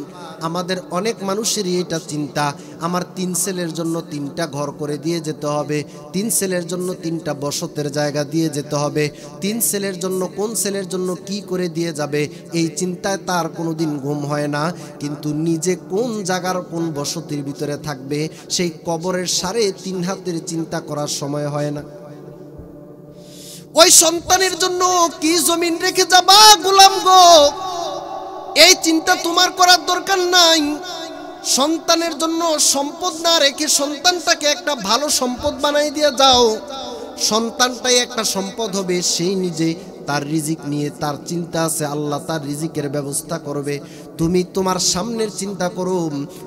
আমাদের অনেক মানুষেরই এটা চিন্তা, আমার 3 ছেলের জন্য 3টা ঘর করে দিয়ে যেতে হবে, 3 ছেলের জন্য 3টা বসতের জায়গা দিয়ে যেতে হবে, 3 ছেলের জন্য কোন ছেলের জন্য কি করে দিয়ে যাবে, এই চিন্তায় তার কোনোদিন ঘুম হয় না। কিন্তু নিজে কোন জায়গার কোন বসতির ভিতরে থাকবে, সেই কবরের 3.5 হাতের চিন্তা করার সময় হয় না। ওই সন্তানের জন্য কি জমিন রেখে যাবা গোলাম গো, এই চিন্তা তোমার করার দরকার নাই। সন্তানের জন্য সম্পদ না রেখে সন্তানটাকে একটা ভালো সম্পদ বানাই দিয়ে যাও, সন্তানটাই একটা সম্পদ হবে। সেই নিজে তার রিজিক নিয়ে তার চিন্তা আছে, আল্লাহ তার রিজিকের ব্যবস্থা করবে। তুমি তোমার সামনের চিন্তা করো,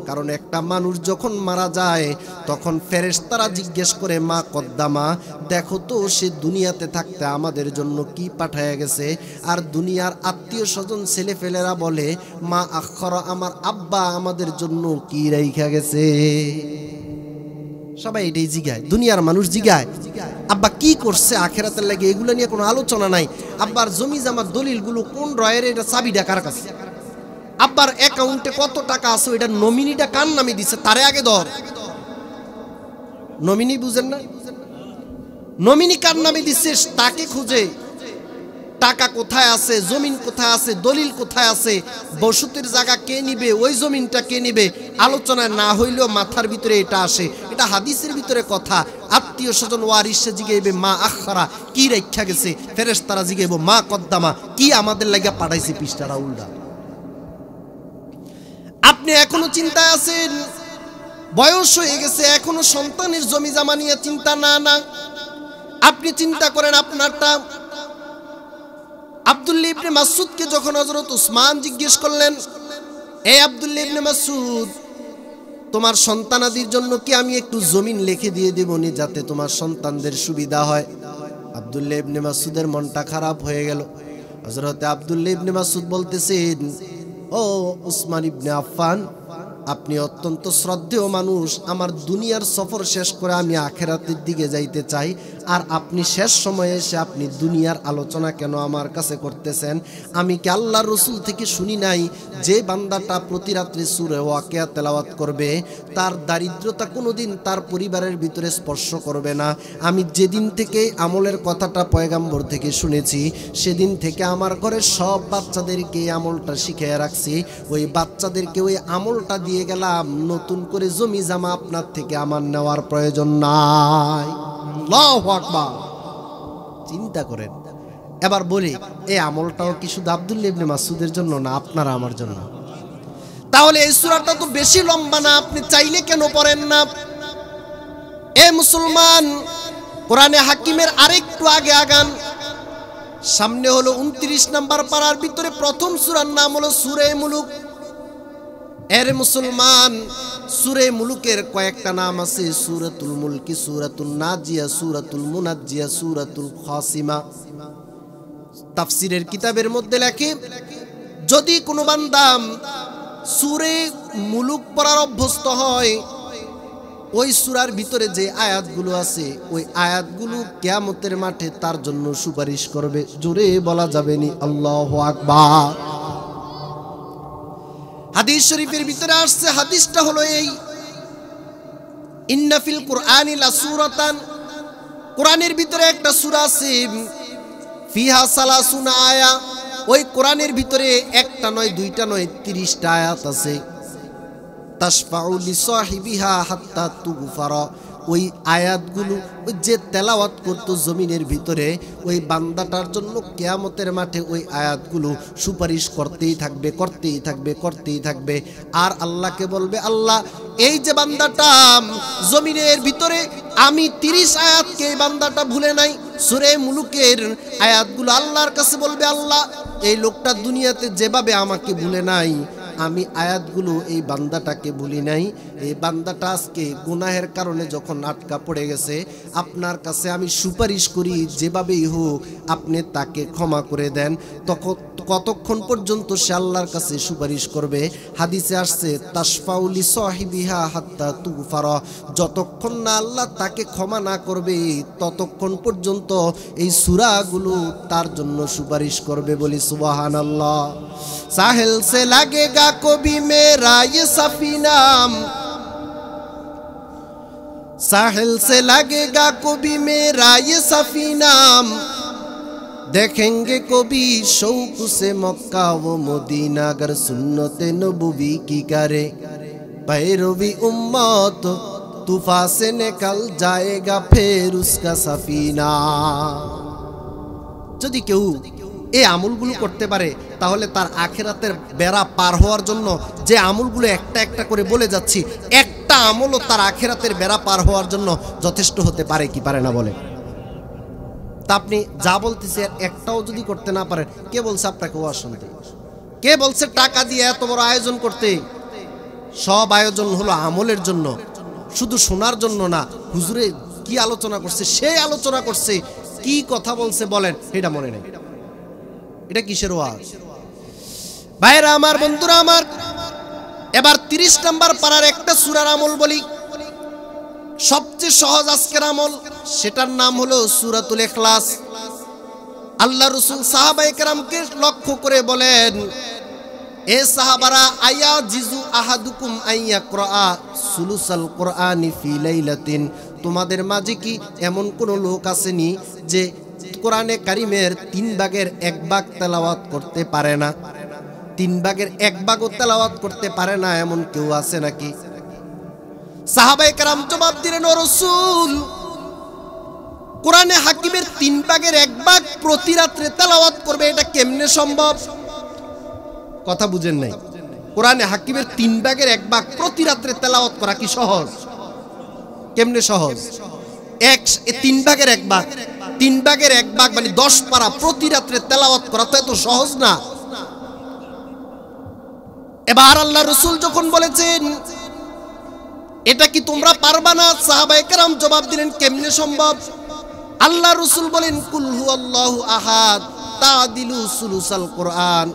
কারণ একটা মানুষ যখন মারা যায় তখন ফেরেশতারা জিজ্ঞেস করে, মা কদ্দামা, দেখো তো সে দুনিয়াতে থাকতে আমাদের জন্য কি পাঠায়া গেছে। আর দুনিয়ার আত্মীয় স্বজন ছেলেফেলেরা বলে, মা আখরা, আমার আব্বা আমাদের জন্য কি রাইখা গেছে। সবাই এটাই জিগায়, দুনিয়ার মানুষ জিগায় আব্বা কি করছে আখেরাতের লাগে, এগুলো নিয়ে কোনো আলোচনা নাই। আব্বার জমি জামার দলিলগুলো কোন রয়ের, এটা চাবিটা কার কাছে, আব্বার অ্যাকাউন্টে কত টাকা আছে, এটা নমিনিটা কার নামে দিছে তারে আগে ধর। নমিনি বুঝেন না, নমিনি কার নামে দিচ্ছে তাকে খুঁজে, টাকা কোথায় আছে, জমিন কোথায় আছে, দলিল কোথায় আছে, বসতির জায়গা কে নিবে, ওই জমিনটা কে নিবে, আলোচনায় না হইলেও মাথার ভিতরে এটা আসে। এটা হাদিসের ভিতরে কথা। আত্মীয় স্বজন ওয়ারিসে জিগাইবে মা আখরা, কি রেখা গেছে, ফেরেশতারা জিগাইব মা কদ্দামা, কি আমাদের লাগা পাঠাইছে, পৃষ্ঠাটা উল্টা। আপনি এখনো চিন্তায় আছেন, বয়স হয়ে গেছে, এখনো সন্তানের জমি জমা নিয়ে চিন্তা না, আপনি চিন্তা করেন আপনারটা। আব্দুল্লাহ ইবনে মাসউদকে যখন হযরত উসমান জিজ্ঞেস করলেন, এ আব্দুল্লাহ ইবনে মাসউদ, তোমার সন্তানাদির জন্য কি আমি একটু জমিন লিখে দিয়ে দেবনি যাতে তোমার সন্তানদের সুবিধা হয়? আব্দুল্লাহ ইবনে মাসউদের মনটা খারাপ হয়ে গেল। হযরত আব্দুল্লাহ ইবনে মাসউদ বলতেছেন, ও উসমান ইবনে আফফান, আপনি অত্যন্ত শ্রদ্ধেয় মানুষ, আমার দুনিয়ার সফর শেষ করে আমি আখেরাতের দিকে যাইতে চাই, আর আপনি শেষ সময়ে এসে আপনি দুনিয়ার আলোচনা কেন আমার কাছে করতেছেন? আমি কি আল্লাহর রাসূল থেকে শুনি নাই যে বান্দাটা প্রতি রাত্রে সূরা ওয়াকিয়া তেলাওয়াত করবে তার দারিদ্রতা কোনোদিন তার পরিবারের ভিতরে স্পর্শ করবে না? আমি যেদিন থেকে আমলের কথাটা পয়গাম্বর থেকে শুনেছি সেদিন থেকে আমার ঘরের সব বাচ্চাদেরকে আমলটা শিখিয়ে রাখছি, ওই বাচ্চাদেরকে ওই আমলটা দিয়ে গেলাম, নতুন করে জমি জামা আপনার থেকে আমার নেওয়ার প্রয়োজন নাই। আল্লাহু আকবার। চিন্তা করেন। এবার বলি, এই আমলটাও কি শুধু আব্দুল্লাহ ইবনে মাসউদের জন্য না, আপনারা আমার জন্য? তাহলে এই সূরাটা তো বেশি লম্বা না, আপনি চাইলে কেন পড়েন না? এ মুসলমান, কোরআনে হাকিমের আরেকটু আগে আগান। সামনে হলো 29 নাম্বার পারার ভিতরে প্রথম সূরার নাম হলো সূরা মুলুক। এর মুসলমান, সূরা মুলুকের কয়েকটা নাম আছে, সূরাতুল মুলকি, সূরাতুন নাজিয়া, সূরাতুল মুনাজ্জিয়া, সূরাতুল খাসিমা। তাফসীরের কিতাবের মধ্যে লেখে, যদি কোনো বান্দা সূরা মুলুক পড়ার অভ্যস্ত হয়, ওই সূরার ভিতরে যে আয়াতগুলো আছে ওই আয়াতগুলো কিয়ামতের মাঠে তার জন্য সুপারিশ করবে। জোরে বলা যাবে নি আল্লাহু আকবার। হাদিস শরীফের ভিতরে আসছে, হাদিসটা হলো এই, ইন্না ফিল কুরআনি লাসূরাতান, কোরআনের ভিতরে একটা সূরা আছে, ফিহা সালাসুনা আয়া, ওই কোরআনের ভিতরে একটা নয়, দুইটা নয়, 30টা আয়াত আছে। তাশফাউ লিসাহিবিহা হাত্তা তুগফারা, ওই আয়াতগুলো ওই যে তেলাওয়াত করতো জমিনের ভিতরে, ওই বান্দাটার জন্য কিয়ামতের মাঠে ওই আয়াতগুলো সুপারিশ করতেই থাকবে, করতেই থাকবে, করতেই থাকবে। আর আল্লাহকে বলবে, আল্লাহ এই যে বান্দাটা জমিনের ভিতরে, আমি 30 আয়াতকে এই বান্দাটা ভুলে নাই। সূরা মুলুকের আয়াতগুলো আল্লাহর কাছে বলবে, আল্লাহ এই লোকটা দুনিয়াতে যেভাবে আমাকে ভুলে নাই, আমি আয়াতগুলো এই বান্দাটাকে ভুলি নাই। এই বান্দাটা আজকে গুনাহের কারণে যখন আটকা পড়ে গেছে, আপনার কাছে আমি সুপারিশ করি যেভাবেই হোক আপনি তাকে ক্ষমা করে দেন। তখন কতক্ষণ পর্যন্ত সে আল্লাহর কাছে সুপারিশ করবে? হাদিসে আসছে, তাশফাউ লিসাহিবিহা হাত্তা তুগফারা, যতক্ষণ না আল্লাহ তাকে ক্ষমা না করবে ততক্ষণ পর্যন্ত এই সূরাগুলো তার জন্য সুপারিশ করবে। বলি সুবহানাল্লাহ। সাহেল সে লাগেগা কবি মেরা ये सफीना, साहिल से लगेगा कभी मेरा ये सफीना, देखेंगे कभी शौक से मक्का वो मदीना, अगर सुन्नते नबवी की करे पैरवी उम्मत तूफान से निकल जाएगा फिर उसका सफीना। যদি কেউ এই আমলগুলো করতে পারে তাহলে তার আখিরাতের বেড়া পার হওয়ার জন্য যে আমলগুলো একটা একটা করে বলে যাচ্ছি, একটা আমলও তার আখিরাতের বেড়া পার হওয়ার জন্য যথেষ্ট হতে পারে কি পারে না বলে? তা আপনি যা বলতেছেন একটাও যদি করতে না পারেন, কে বলছে আপনাকে ওয়াজ শুনতে? কে বলছে টাকা দিয়ে এত বড় আয়োজন করতে? সব আয়োজন হলো আমলের জন্য, শুধু শোনার জন্য না। হুজুরে কি আলোচনা করছে, সেই আলোচনা করছে, কি কথা বলছে বলেন, এটা মনে নেই। এটা কিসের ওয়াজ? ভাইরা আমার, বন্ধুরা আমার, এবার 30 নাম্বার পারার একটা সূরার আমল বলি। সবচেয়ে সহজ আজকের আমল, সেটার নাম হলো সূরাতুল ইখলাস। আল্লাহ রাসূল সাহাবায়ে কেরামকে লক্ষ্য করে বলেন, এ সাহাবারা, আয়া জিজু আহাদুকুম আইয়াকরা সুলুসাল কোরআনি ফি লাইলাতিন, তোমাদের মাঝে কি এমন কোন লোক আসেনি যে কোরআনে কারিমের 3 ভাগের 1 ভাগ তেলাওয়াত করতে পারে না? 3 ভাগের 1 ভাগও তেলাওয়াত করতে পারে না, এমন কেউ আছে নাকি? সাহাবায়ে কেরাম জবাব দিলেন, ও রাসূল, কোরআনে হাকিমের 3 ভাগের 1 ভাগ প্রতি রাত্রে তেলাওয়াত করবে, এটা কেমনে সম্ভব? কথা বুঝেন নাই? কোরআনে হাকিমের 3 ভাগের 1 ভাগ প্রতি রাত্রে তেলাওয়াত করা কি সহজ? কেমনে সহজ? 3 ভাগের 1 ভাগ, 3 ভাগের 1 ভাগ মানে 10 পারা প্রতি রাত্রে তেলাওয়াত করা তো এত সহজ না। এবার আল্লাহ রাসূল যখন বলেছেন, এটা কি তোমরা পারবা না? সাহাবায়ে কেরাম জবাব দিলেন, কেমনে সম্ভব? আল্লাহ রাসূল বলেন, কুল হুয়াল্লাহু আহাদ তাদিলু সুলুসাল কোরআন।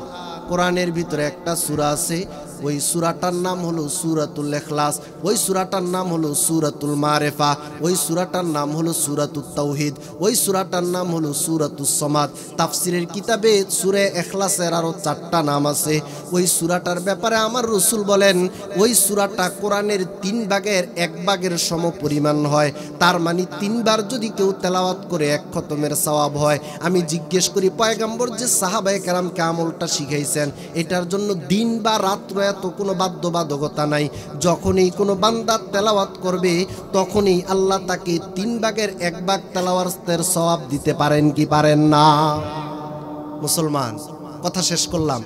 কোরআনের ভিতরে একটা সূরা আছে, ওই সূরাটার নাম হলো সূরাতুল ইখলাস, ওই সূরাটার নাম হলো সূরাতুল মারিফা, ওই সূরাটার নাম হলো সূরাতুত তাওহীদ, ওই সূরাটার নাম হলো সূরাতুস সামাদ। তাফসীরের কিতাবে সূরা ইখলাসের আরো 4টা নাম আছে। ওই সূরাটার ব্যাপারে আমার রাসূল বলেন, ওই সূরাটা কোরআনের 3 ভাগের 1 ভাগের সমপরিমাণ হয়। তার মানে 3 বার যদি কেউ তেলাওয়াত করে 1 খতমের সওয়াব হয়। আমি জিজ্ঞেস করি, পয়গম্বর যে সাহাবায়ে কেরামকে আমলটা শিখাইছেন, এটার জন্য দিন বা রাত্র এত কোনো বাধ্যবাধকতা নাই। যখনই কোনো বান্দা তেলাওয়াত করবে, তখনই আল্লাহ তাকে 3 ভাগের 1 ভাগ তেলাওয়াতের সওয়াব দিতে পারেন কি পারেন না? মুসলমান, কথা শেষ করলাম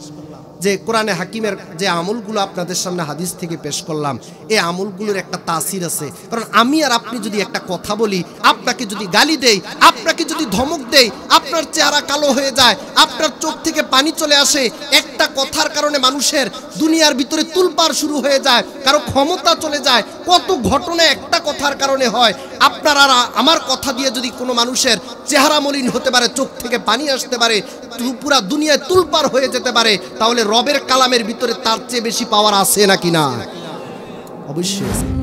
যে কোরআনে হাকিমের যে আমলগুলো আপনাদের সামনে হাদিস থেকে পেশ করলাম, এই আমলগুলোর একটা তাসির আছে। কারণ আমি আর আপনি যদি একটা কথা বলি, আপনাকে যদি গালি দেই, আপনাকে যদি ধমক দেই, আপনার চেহারা কালো হয়ে যায়, আপনার চোখ থেকে পানি চলে আসে, একটা কথার কারণে মানুষের দুনিয়ার ভিতরে তুলপাড় শুরু হয়ে যায়, কারো ক্ষমতা চলে যায়, কত ঘটনা একটা কথার কারণে হয়। আপনার আর আমার কথা দিয়ে যদি কোনো মানুষের চেহারা মলিন হতে পারে, চোখ থেকে পানি আসতে পারে, পুরা দুনিয়ায় তুলপাড় হয়ে যেতে পারে, তাহলে রবের কালামের ভিতরে তার চেয়ে বেশি পাওয়ার আছে নাকি না? অবশ্যই।